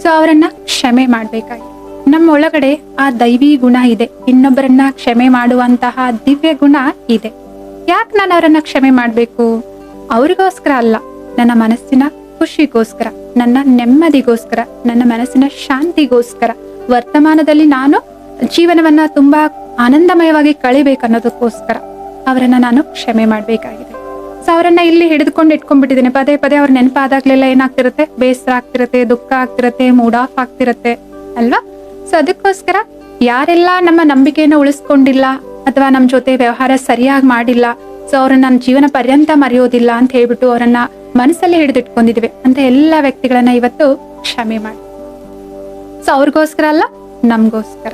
ಸೊ ಅವರನ್ನ ಕ್ಷಮೆ ಮಾಡ್ಬೇಕಾಗಿದೆ. ನಮ್ಮ ಒಳಗಡೆ ಆ ದೈವಿ ಗುಣ ಇದೆ, ಇನ್ನೊಬ್ಬರನ್ನ ಕ್ಷಮೆ ಮಾಡುವಂತಹ ದಿವ್ಯ ಗುಣ ಇದೆ. ಯಾಕೆ ನಾನು ಅವರನ್ನ ಕ್ಷಮೆ ಮಾಡ್ಬೇಕು? ಅವ್ರಿಗೋಸ್ಕರ ಅಲ್ಲ, ನನ್ನ ಮನಸ್ಸಿನ ಖುಷಿಗೋಸ್ಕರ, ನನ್ನ ನೆಮ್ಮದಿಗೋಸ್ಕರ, ನನ್ನ ಮನಸ್ಸಿನ ಶಾಂತಿಗೋಸ್ಕರ, ವರ್ತಮಾನದಲ್ಲಿ ನಾನು ಜೀವನವನ್ನ ತುಂಬಾ ಆನಂದಮಯವಾಗಿ ಕಳಿಬೇಕನ್ನೋದಕ್ಕೋಸ್ಕರ ಅವರನ್ನ ನಾನು ಕ್ಷಮೆ ಮಾಡ್ಬೇಕಾಗಿದೆ. ಸೊ ಅವರನ್ನ ಇಲ್ಲಿ ಹಿಡಿದುಕೊಂಡು ಇಟ್ಕೊಂಡ್ಬಿಟ್ಟಿದ್ದೇನೆ. ಪದೇ ಪದೇ ಅವ್ರ ನೆನಪಾದಾಗ್ಲೆಲ್ಲ ಏನಾಗ್ತಿರುತ್ತೆ? ಬೇಸರ ಆಗ್ತಿರತ್ತೆ, ದುಃಖ ಆಗ್ತಿರತ್ತೆ, ಮೂಡ್ ಆಫ್ ಆಗ್ತಿರತ್ತೆ ಅಲ್ವಾ. ಸೊ ಅದಕ್ಕೋಸ್ಕರ ಯಾರೆಲ್ಲ ನಮ್ಮ ನಂಬಿಕೆಯನ್ನು ಉಳಿಸ್ಕೊಂಡಿಲ್ಲ ಅಥವಾ ನಮ್ ಜೊತೆ ವ್ಯವಹಾರ ಸರಿಯಾಗಿ ಮಾಡಿಲ್ಲ, ಸೊ ಅವ್ರನ್ನ ನನ್ನ ಜೀವನ ಪರ್ಯಂತ ಮರೆಯೋದಿಲ್ಲ ಅಂತ ಹೇಳ್ಬಿಟ್ಟು ಅವರನ್ನ ಮನಸ್ಸಲ್ಲಿ ಹಿಡಿದಿಟ್ಕೊಂಡಿದ್ವಿ ಅಂತ ಎಲ್ಲಾ ವ್ಯಕ್ತಿಗಳನ್ನ ಇವತ್ತು ಕ್ಷಮೆ ಮಾಡಿ. ಸೊ ಅವ್ರಿಗೋಸ್ಕರ ಅಲ್ಲ, ನಮ್ಗೋಸ್ಕರ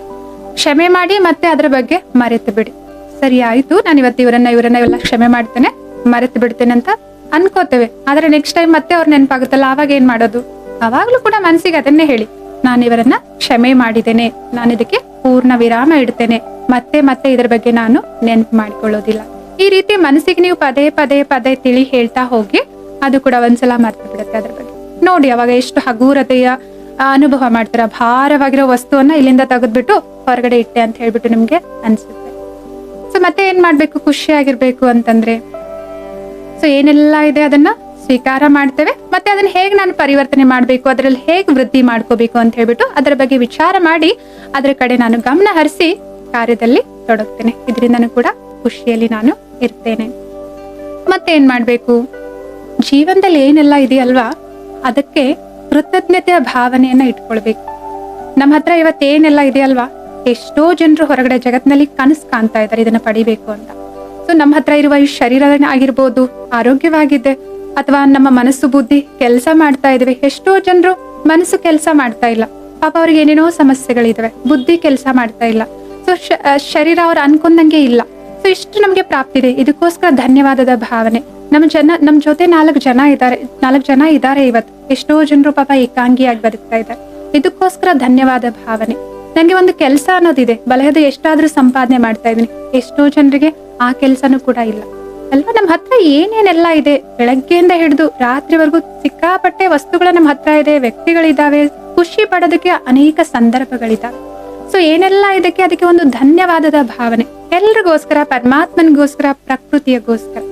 ಕ್ಷಮೆ ಮಾಡಿ ಮತ್ತೆ ಅದ್ರ ಬಗ್ಗೆ ಮರೆತು ಬಿಡಿ. ಸರಿ ಆಯ್ತು, ನಾನು ಇವತ್ತು ಇವರನ್ನ ಎಲ್ಲ ಕ್ಷಮೆ ಮಾಡ್ತೇನೆ, ಮರೆತು ಬಿಡ್ತೇನೆ ಅಂತ ಅನ್ಕೋತೇವೆ. ಆದ್ರೆ ನೆಕ್ಸ್ಟ್ ಟೈಮ್ ಮತ್ತೆ ಅವ್ರ ನೆನಪಾಗುತ್ತಲ್ಲ, ಅವಾಗ ಏನ್ ಮಾಡೋದು? ಅವಾಗ್ಲೂ ಕೂಡ ಮನಸ್ಸಿಗೆ ಅದನ್ನೇ ಹೇಳಿ, ನಾನು ಇವರನ್ನ ಕ್ಷಮೆ ಮಾಡಿದ್ದೇನೆ, ನಾನು ಇದಕ್ಕೆ ಪೂರ್ಣ ವಿರಾಮ ಇಡ್ತೇನೆ, ಮತ್ತೆ ಮತ್ತೆ ಇದ್ರ ಬಗ್ಗೆ ನಾನು ನೆನಪು ಮಾಡಿಕೊಳ್ಳೋದಿಲ್ಲ. ಈ ರೀತಿ ಮನಸ್ಸಿಗೆ ನೀವು ಪದೇ ಪದೇ ಪದೇ ತಿಳಿ ಹೇಳ್ತಾ ಹೋಗಿ ಅದು ಕೂಡ ಒಂದ್ಸಲ ಮರ್ತು ಬಿಡುತ್ತೆ ಅದ್ರ ಬಗ್ಗೆ. ನೋಡಿ ಅವಾಗ ಎಷ್ಟು ಹಗೂರತೆಯ ಅನುಭವ ಮಾಡ್ತೀರಾ. ಭಾರವಾಗಿರೋ ವಸ್ತುವನ್ನ ಇಲ್ಲಿಂದ ತೆಗೆದ್ಬಿಟ್ಟು ಹೊರಗಡೆ ಇಟ್ಟೆ ಅಂತ ಹೇಳ್ಬಿಟ್ಟು ನಿಮ್ಗೆ ಅನ್ಸುತ್ತೆ. ಸೊ ಮತ್ತೆ ಏನ್ ಮಾಡ್ಬೇಕು? ಖುಷಿಯಾಗಿರ್ಬೇಕು ಅಂತಂದ್ರೆ ಸೊ ಏನೆಲ್ಲ ಇದೆ ಅದನ್ನ ಸ್ವೀಕಾರ ಮಾಡ್ತೇವೆ, ಮತ್ತೆ ಅದನ್ನ ಹೇಗ್ ನಾನು ಪರಿವರ್ತನೆ ಮಾಡ್ಬೇಕು, ಅದ್ರಲ್ಲಿ ಹೇಗ್ ವೃದ್ಧಿ ಮಾಡ್ಕೋಬೇಕು ಅಂತ ಹೇಳ್ಬಿಟ್ಟು ಅದರ ಬಗ್ಗೆ ವಿಚಾರ ಮಾಡಿ ಅದ್ರ ಕಡೆ ನಾನು ಗಮನ ಹರಿಸಿ ಕಾರ್ಯದಲ್ಲಿ ತೊಡಗ್ತೇನೆ. ಇದರಿಂದನೂ ಕೂಡ ಖುಷಿಯಲ್ಲಿ ನಾನು ಇರ್ತೇನೆ. ಮತ್ತೆ ಏನ್ ಮಾಡ್ಬೇಕು? ಜೀವನದಲ್ಲಿ ಏನೆಲ್ಲ ಇದೆಯಲ್ವಾ ಅದಕ್ಕೆ ಕೃತಜ್ಞತೆಯ ಭಾವನೆಯನ್ನ ಇಟ್ಕೊಳ್ಬೇಕು. ನಮ್ಮ ಹತ್ರ ಇವತ್ತೇನೆಲ್ಲ ಇದೆಯಲ್ವಾ, ಎಷ್ಟೋ ಜನರು ಹೊರಗಡೆ ಜಗತ್ತಿನಲ್ಲಿ ಕನಸು ಕಾಣ್ತಾ ಇದ್ದಾರೆ ಇದನ್ನ ಪಡಿಬೇಕು ಅಂತ. ಸೊ ನಮ್ಮ ಹತ್ರ ಇರುವ ಈ ಶರೀರ ಆಗಿರ್ಬೋದು ಆರೋಗ್ಯವಾಗಿದೆ, ಅಥವಾ ನಮ್ಮ ಮನಸ್ಸು ಬುದ್ಧಿ ಕೆಲಸ ಮಾಡ್ತಾ ಇದ್ವಿ. ಎಷ್ಟೋ ಜನರು ಮನಸ್ಸು ಕೆಲಸ ಮಾಡ್ತಾ ಇಲ್ಲ, ಪಾಪ ಅವ್ರಿಗೆ ಏನೇನೋ ಸಮಸ್ಯೆಗಳಿದಾವೆ, ಬುದ್ಧಿ ಕೆಲಸ ಮಾಡ್ತಾ ಇಲ್ಲ, ಸೊ ಶರೀರ ಅವ್ರು ಅನ್ಕೊಂಡಂಗೆ ಇಲ್ಲ. ಸೊ ಇಷ್ಟು ನಮ್ಗೆ ಪ್ರಾಪ್ತಿ ಇದೆ, ಇದಕ್ಕೋಸ್ಕರ ಧನ್ಯವಾದದ ಭಾವನೆ. ನಮ್ಮ ಜೊತೆ 4 ಜನ ಇದ್ದಾರೆ ಇವತ್ತು. ಎಷ್ಟೋ ಜನರು ಪಾಪ ಏಕಾಂಗಿಯಾಗಿ ಬದುಕ್ತಾ ಇದ್ದಾರೆ. ಇದಕ್ಕೋಸ್ಕರ ಧನ್ಯವಾದ ಭಾವನೆ. ನಂಗೆ ಒಂದು ಕೆಲಸ ಅನ್ನೋದಿದೆ, ಬಲಹದ ಎಷ್ಟಾದ್ರೂ ಸಂಪಾದನೆ ಮಾಡ್ತಾ ಇದೀನಿ. ಎಷ್ಟೋ ಜನರಿಗೆ ಆ ಕೆಲಸನೂ ಕೂಡ ಇಲ್ಲ ಅಲ್ವಾ. ನಮ್ಮ ಹತ್ರ ಏನೇನೆಲ್ಲ ಇದೆ, ಬೆಳಗ್ಗೆಯಿಂದ ಹಿಡಿದು ರಾತ್ರಿವರೆಗೂ ಸಿಕ್ಕಾಪಟ್ಟೆ ವಸ್ತುಗಳ ನಮ್ಮ ಹತ್ರ ಇದೆ, ವ್ಯಕ್ತಿಗಳಿದ್ದಾವೆ, ಖುಷಿ ಪಡೋದಕ್ಕೆ ಅನೇಕ ಸಂದರ್ಭಗಳಿದ್ದಾವೆ. ಸೊ ಏನೆಲ್ಲ ಇದಕ್ಕೆ ಅದಕ್ಕೆ ಒಂದು ಧನ್ಯವಾದದ ಭಾವನೆ, ಎಲ್ರಿಗೋಸ್ಕರ, ಪರಮಾತ್ಮನಿಗೋಸ್ಕರ, ಪ್ರಕೃತಿಯಗೋಸ್ಕರ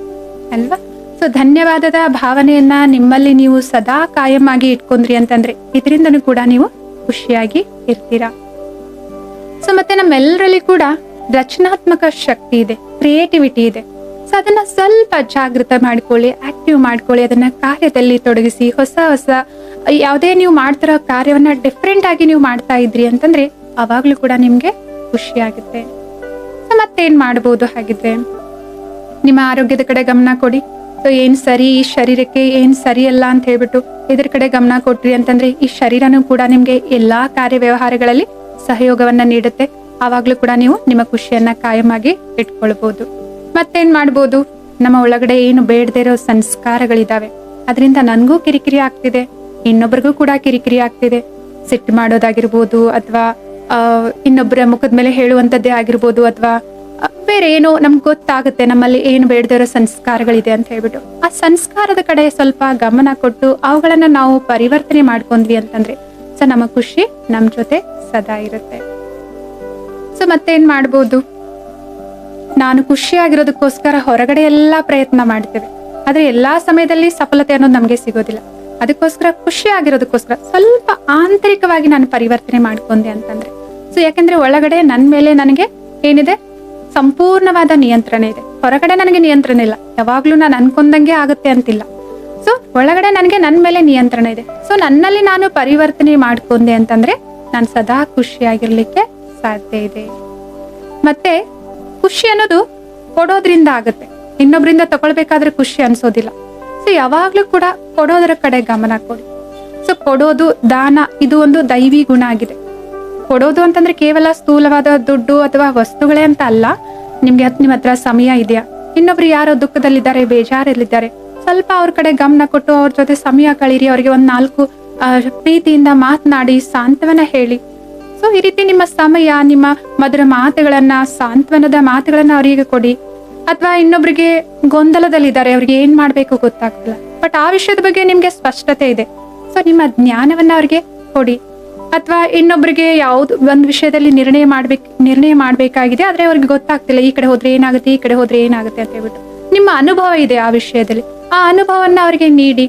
ಅಲ್ವಾ. ಸೊ ಧನ್ಯವಾದದ ಭಾವನೆಯನ್ನ ನಿಮ್ಮಲ್ಲಿ ನೀವು ಸದಾ ಕಾಯಂ ಆಗಿ ಇಟ್ಕೊಂಡ್ರಿ ಅಂತಂದ್ರೆ ಇದರಿಂದನೂ ಕೂಡ ನೀವು ಖುಷಿಯಾಗಿ ಇರ್ತೀರಾ. ಸೊ ಮತ್ತೆ ನಮ್ಮೆಲ್ಲರಲ್ಲಿ ಕೂಡ ರಚನಾತ್ಮಕ ಶಕ್ತಿ ಇದೆ, ಕ್ರಿಯೇಟಿವಿಟಿ ಇದೆ. ಸೊ ಅದನ್ನ ಸ್ವಲ್ಪ ಜಾಗೃತ ಮಾಡ್ಕೊಳ್ಳಿ, ಆಕ್ಟಿವ್ ಮಾಡ್ಕೊಳ್ಳಿ, ಅದನ್ನ ಕಾರ್ಯದಲ್ಲಿ ತೊಡಗಿಸಿ. ಹೊಸ ಯಾವುದೇ ನೀವು ಮಾಡ್ತಿರೋ ಕಾರ್ಯವನ್ನ ಡಿಫ್ರೆಂಟ್ ಆಗಿ ನೀವು ಮಾಡ್ತಾ ಇದ್ರಿ ಅಂತಂದ್ರೆ ಅವಾಗ್ಲೂ ಕೂಡ ನಿಮ್ಗೆ ಖುಷಿ ಆಗುತ್ತೆ. ಸೊ ಮತ್ತೇನ್ ಮಾಡ್ಬೋದು ಹಾಗಿದ್ರೆ, ನಿಮ್ಮ ಆರೋಗ್ಯದ ಕಡೆ ಗಮನ ಕೊಡಿ. ಸೊ ಏನ್ ಸರಿ, ಈ ಶರೀರಕ್ಕೆ ಏನ್ ಸರಿ ಅಲ್ಲ ಅಂತ ಹೇಳ್ಬಿಟ್ಟು ಇದ್ರ ಕಡೆ ಗಮನ ಕೊಟ್ರಿ ಅಂತಂದ್ರೆ ಈ ಶರೀರನೂ ಕೂಡ ನಿಮ್ಗೆ ಎಲ್ಲಾ ಕಾರ್ಯ ವ್ಯವಹಾರಗಳಲ್ಲಿ ಸಹಯೋಗವನ್ನ ನೀಡುತ್ತೆ. ಆವಾಗ್ಲೂ ಕೂಡ ನೀವು ನಿಮ್ಮ ಖುಷಿಯನ್ನ ಕಾಯಮಾಗಿ ಇಟ್ಕೊಳ್ಬಹುದು. ಮತ್ತೇನ್ ಮಾಡ್ಬೋದು, ನಮ್ಮ ಒಳಗಡೆ ಏನು ಬೇಡದೇ ಇರೋ ಸಂಸ್ಕಾರಗಳಿದಾವೆ, ಅದರಿಂದ ನನ್ಗೂ ಕಿರಿಕಿರಿ ಆಗ್ತಿದೆ, ಇನ್ನೊಬ್ರಿಗೂ ಕೂಡ ಕಿರಿಕಿರಿ ಆಗ್ತಿದೆ. ಸಿಟ್ಟು ಮಾಡೋದಾಗಿರ್ಬೋದು, ಅಥವಾ ಇನ್ನೊಬ್ಬರ ಮುಖದ ಮೇಲೆ ಹೇಳುವಂತದ್ದೇ ಆಗಿರ್ಬೋದು, ಅಥವಾ ಬೇರೆ ಏನೋ ನಮ್ಗೆ ಗೊತ್ತಾಗುತ್ತೆ ನಮ್ಮಲ್ಲಿ ಏನು ಬೇಡದೇ ಇರೋ ಸಂಸ್ಕಾರಗಳಿದೆ ಅಂತ ಹೇಳ್ಬಿಟ್ಟು ಆ ಸಂಸ್ಕಾರದ ಕಡೆ ಸ್ವಲ್ಪ ಗಮನ ಕೊಟ್ಟು ಅವುಗಳನ್ನ ನಾವು ಪರಿವರ್ತನೆ ಮಾಡ್ಕೊಂಡ್ವಿ ಅಂತಂದ್ರೆ ಸೊ ನಮ್ಮ ಖುಷಿ ನಮ್ ಜೊತೆ ಸದಾ ಇರುತ್ತೆ. ಸೊ ಮತ್ತೇನ್ ಮಾಡ್ಬೋದು, ನಾನು ಖುಷಿಯಾಗಿರೋದಕ್ಕೋಸ್ಕರ ಹೊರಗಡೆ ಎಲ್ಲಾ ಪ್ರಯತ್ನ ಮಾಡ್ತೇವೆ, ಆದ್ರೆ ಎಲ್ಲಾ ಸಮಯದಲ್ಲಿ ಸಫಲತೆ ಅನ್ನೋದು ನಮ್ಗೆ ಸಿಗೋದಿಲ್ಲ. ಅದಕ್ಕೋಸ್ಕರ ಖುಷಿಯಾಗಿರೋದಕ್ಕೋಸ್ಕರ ಸ್ವಲ್ಪ ಆಂತರಿಕವಾಗಿ ನಾನು ಪರಿವರ್ತನೆ ಮಾಡ್ಕೊಂಡೆ ಅಂತಂದ್ರೆ ಸೊ ಯಾಕಂದ್ರೆ ಒಳಗಡೆ ನನ್ ಮೇಲೆ ನನಗೆ ಏನಿದೆ, ಸಂಪೂರ್ಣವಾದ ನಿಯಂತ್ರಣ ಇದೆ. ಹೊರಗಡೆ ನನಗೆ ನಿಯಂತ್ರಣ ಇಲ್ಲ, ಯಾವಾಗ್ಲೂ ನಾನು ಅನ್ಕೊಂಡಂಗೆ ಆಗುತ್ತೆ ಅಂತಿಲ್ಲ. ಸೊ ಒಳಗಡೆ ನನಗೆ ನನ್ ಮೇಲೆ ನಿಯಂತ್ರಣ ಇದೆ. ಸೊ ನನ್ನಲ್ಲಿ ನಾನು ಪರಿವರ್ತನೆ ಮಾಡ್ಕೊಂಡೆ ಅಂತಂದ್ರೆ ನಾನು ಸದಾ ಖುಷಿಯಾಗಿರ್ಲಿಕ್ಕೆ ಸಾಧ್ಯ ಇದೆ. ಮತ್ತೆ ಖುಷಿ ಅನ್ನೋದು ಕೊಡೋದ್ರಿಂದ ಆಗುತ್ತೆ, ಇನ್ನೊಬ್ರಿಂದ ತಗೊಳ್ಬೇಕಾದ್ರೆ ಖುಷಿ ಅನ್ಸೋದಿಲ್ಲ. ಸೊ ಯಾವಾಗ್ಲೂ ಕೂಡ ಕೊಡೋದರ ಕಡೆ ಗಮನ ಕೊಡಿ. ಸೊ ಕೊಡೋದು, ದಾನ, ಇದು ಒಂದು ದೈವಿ ಗುಣ ಆಗಿದೆ. ಕೊಡೋದು ಅಂತಂದ್ರೆ ಕೇವಲ ಸ್ಥೂಲವಾದ ದುಡ್ಡು ಅಥವಾ ವಸ್ತುಗಳೇ ಅಂತ ಅಲ್ಲ. ನಿಮ್ಮ ಹತ್ರ ಸಮಯ ಇದೆಯಾ, ಇನ್ನೊಬ್ರು ಯಾರೋ ದುಃಖದಲ್ಲಿದ್ದಾರೆ, ಬೇಜಾರಲ್ಲಿದ್ದಾರೆ, ಸ್ವಲ್ಪ ಅವ್ರ ಕಡೆ ಗಮನ ಕೊಟ್ಟು ಅವ್ರ ಜೊತೆ ಸಮಯ ಕಳೀರಿ. ಅವ್ರಿಗೆ 4 ಪ್ರೀತಿಯಿಂದ ಮಾತನಾಡಿ, ಸಾಂತ್ವನ ಹೇಳಿ. ಸೊ ಈ ರೀತಿ ನಿಮ್ಮ ಸಮಯ, ನಿಮ್ಮ ಮಧುರ ಮಾತುಗಳನ್ನ, ಸಾಂತ್ವನದ ಮಾತುಗಳನ್ನ ಅವರಿಗೆ ಕೊಡಿ. ಅಥವಾ ಇನ್ನೊಬ್ರಿಗೆ ಗೊಂದಲದಲ್ಲಿದ್ದಾರೆ, ಅವ್ರಿಗೆ ಏನ್ ಮಾಡ್ಬೇಕು ಗೊತ್ತಾಗ್ತಿಲ್ಲ, ಬಟ್ ಆ ವಿಷಯದ ಬಗ್ಗೆ ನಿಮ್ಗೆ ಸ್ಪಷ್ಟತೆ ಇದೆ, ಸೊ ನಿಮ್ಮ ಜ್ಞಾನವನ್ನ ಅವ್ರಿಗೆ ಕೊಡಿ. ಅಥವಾ ಇನ್ನೊಬ್ರಿಗೆ ಯಾವ್ದು ಒಂದ್ ವಿಷಯದಲ್ಲಿ ನಿರ್ಣಯ ಮಾಡ್ಬೇಕಾಗಿದೆ, ಆದ್ರೆ ಅವ್ರಿಗೆ ಗೊತ್ತಾಗ್ತಿಲ್ಲ, ಈ ಕಡೆ ಹೋದ್ರೆ ಏನಾಗುತ್ತೆ, ಈ ಕಡೆ ಹೋದ್ರೆ ಏನಾಗುತ್ತೆ ಅಂತ ಹೇಳ್ಬಿಟ್ಟು ನಿಮ್ಮ ಅನುಭವ ಇದೆ ಆ ವಿಷಯದಲ್ಲಿ, ಆ ಅನುಭವವನ್ನ ಅವ್ರಿಗೆ ನೀಡಿ.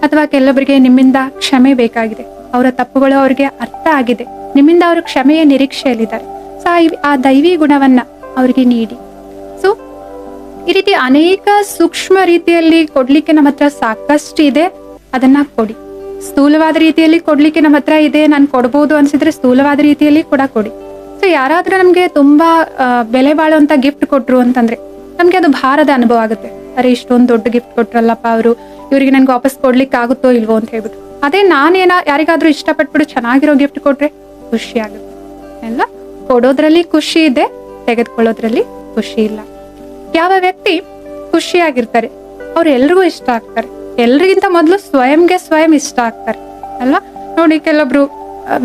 ಅಥವಾ ಕೆಲವೊಬ್ಬರಿಗೆ ನಿಮ್ಮಿಂದ ಕ್ಷಮೆ ಬೇಕಾಗಿದೆ, ಅವರ ತಪ್ಪುಗಳು ಅವ್ರಿಗೆ ಅರ್ಥ ಆಗಿದೆ, ನಿಮ್ಮಿಂದ ಅವರು ಕ್ಷಮೆಯ ನಿರೀಕ್ಷೆಯಲ್ಲಿದ್ದಾರೆ. ಸೊ ಆ ದೈವಿ ಗುಣವನ್ನ ಅವ್ರಿಗೆ ನೀಡಿ. ಸೊ ಈ ರೀತಿ ಅನೇಕ ಸೂಕ್ಷ್ಮ ರೀತಿಯಲ್ಲಿ ಕೊಡ್ಲಿಕ್ಕೆ ನಮ್ಮ ಹತ್ರ ಸಾಕಷ್ಟು ಇದೆ, ಅದನ್ನ ಕೊಡಿ. ಸ್ಥೂಲವಾದ ರೀತಿಯಲ್ಲಿ ಕೊಡ್ಲಿಕ್ಕೆ ನಮ್ಮ ಹತ್ರ ಇದೆ, ನಾನು ಕೊಡ್ಬೋದು ಅನ್ಸಿದ್ರೆ ಸ್ಥೂಲವಾದ ರೀತಿಯಲ್ಲಿ ಕೂಡ ಕೊಡಿ. ಸೊ ಯಾರಾದ್ರೂ ನಮ್ಗೆ ತುಂಬಾ ಬೆಲೆ ಬಾಳುವಂತ ಗಿಫ್ಟ್ ಕೊಟ್ರು ಅಂತಂದ್ರೆ ನಮ್ಗೆ ಅದು ಭಾರದ ಅನುಭವ ಆಗುತ್ತೆ. ಅರೆ ಇಷ್ಟೊಂದು ದೊಡ್ಡ ಗಿಫ್ಟ್ ಕೊಟ್ರಲ್ಲಪ್ಪ ಅವರು, ಇವ್ರಿಗೆ ನನ್ಗೆ ವಾಪಸ್ ಕೊಡ್ಲಿಕ್ಕೆ ಆಗುತ್ತೋ ಇಲ್ವೋ ಅಂತ ಹೇಳ್ಬಿಟ್ಟು. ಅದೇ ಯಾರಿಗಾದ್ರೂ ಇಷ್ಟಪಟ್ಬಿಟ್ಟು ಚೆನ್ನಾಗಿರೋ ಗಿಫ್ಟ್ ಕೊಟ್ರೆ ಖುಷಿ ಆಗುತ್ತೆ. ಎಲ್ಲ ಕೊಡೋದ್ರಲ್ಲಿ ಖುಷಿ ಇದೆ, ತೆಗೆದುಕೊಳ್ಳೋದ್ರಲ್ಲಿ ಖುಷಿ ಇಲ್ಲ. ಯಾವ ವ್ಯಕ್ತಿ ಖುಷಿಯಾಗಿರ್ತಾರೆ ಅವ್ರು ಎಲ್ರಿಗೂ ಇಷ್ಟ ಆಗ್ತಾರೆ, ಎಲ್ರಿಗಿಂತ ಮೊದಲು ಸ್ವಯಂ ಇಷ್ಟ ಆಗ್ತಾರೆ ಅಲ್ವಾ. ನೋಡಿ, ಕೆಲವೊಬ್ರು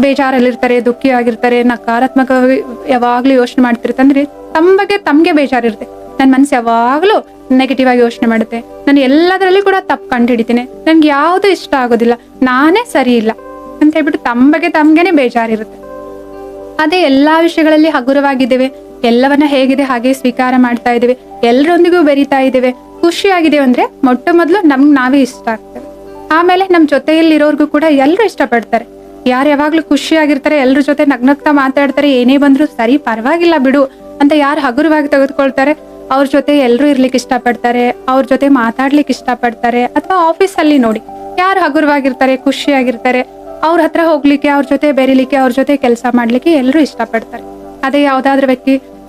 ಬೇಜಾರಲ್ಲಿರ್ತಾರೆ, ದುಃಖಿ ಆಗಿರ್ತಾರೆ, ನಕಾರಾತ್ಮಕವಾಗಿ ಯಾವಾಗ್ಲೂ ಯೋಚನೆ ಮಾಡ್ತಿರ್ತಂದ್ರೆ ತಮ್ಮ ಬಗ್ಗೆ ತಮ್ಗೆ ಬೇಜಾರಿರುತ್ತೆ. ನನ್ ಮನ್ಸು ಯಾವಾಗ್ಲೂ ನೆಗೆಟಿವ್ ಆಗಿ ಯೋಚನೆ ಮಾಡುತ್ತೆ, ನಾನು ಎಲ್ಲದರಲ್ಲಿ ಕೂಡ ತಪ್ಪು ಕಂಡು ಹಿಡಿತೀನಿ, ನನ್ಗೆ ಯಾವ್ದು ಇಷ್ಟ ಆಗೋದಿಲ್ಲ, ನಾನೇ ಸರಿ ಇಲ್ಲ ಅಂತ ಹೇಳ್ಬಿಟ್ಟು ತಮ್ಮ ಬಗ್ಗೆ ತಮ್ಗೆನೆ ಬೇಜಾರಿರುತ್ತೆ. ಅದೇ ಎಲ್ಲಾ ವಿಷಯಗಳಲ್ಲಿ ಹಗುರವಾಗಿದ್ದೇವೆ, ಎಲ್ಲವನ್ನ ಹೇಗಿದೆ ಹಾಗೆ ಸ್ವೀಕಾರ ಮಾಡ್ತಾ ಇದ್ದೇವೆ, ಎಲ್ಲರೊಂದಿಗೂ ಬೆರೀತಾ ಇದ್ದೇವೆ, ಖುಷಿಯಾಗಿದ್ದೇವೆ ಅಂದ್ರೆ ಮೊಟ್ಟ ಮೊದಲು ನಮ್ಗೆ ನಾವೇ ಇಷ್ಟ ಆಗ್ತೇವೆ. ಆಮೇಲೆ ನಮ್ ಜೊತೆಯಲ್ಲಿರೋರ್ಗು ಕೂಡ ಎಲ್ಲರೂ ಇಷ್ಟಪಡ್ತಾರೆ. ಯಾರು ಯಾವಾಗ್ಲೂ ಖುಷಿಯಾಗಿರ್ತಾರೆ, ಎಲ್ರ ಜೊತೆ ನಗ್ನಗ್ತಾ ಮಾತಾಡ್ತಾರೆ, ಏನೇ ಬಂದ್ರು ಸರಿ ಪರವಾಗಿಲ್ಲ ಬಿಡು ಅಂತ ಯಾರು ಹಗುರವಾಗಿ ತೆಗೆದುಕೊಳ್ತಾರೆ ಅವ್ರ ಜೊತೆ ಎಲ್ಲರೂ ಇರ್ಲಿಕ್ಕೆ ಇಷ್ಟಪಡ್ತಾರೆ, ಅವ್ರ ಜೊತೆ ಮಾತಾಡ್ಲಿಕ್ಕೆ ಇಷ್ಟಪಡ್ತಾರೆ. ಅಥವಾ ಆಫೀಸ್ ಅಲ್ಲಿ ನೋಡಿ, ಯಾರು ಹಗುರವಾಗಿರ್ತಾರೆ, ಖುಷಿಯಾಗಿರ್ತಾರೆ, ಅವ್ರ ಹತ್ರ ಹೋಗ್ಲಿಕ್ಕೆ, ಅವ್ರ ಜೊತೆ ಬೆರಿಲಿಕ್ಕೆ, ಅವ್ರ ಜೊತೆ ಕೆಲಸ ಮಾಡ್ಲಿಕ್ಕೆ ಎಲ್ಲರೂ ಇಷ್ಟಪಡ್ತಾರೆ. ಅದೇ ಯಾವ್ದಾದ್ರು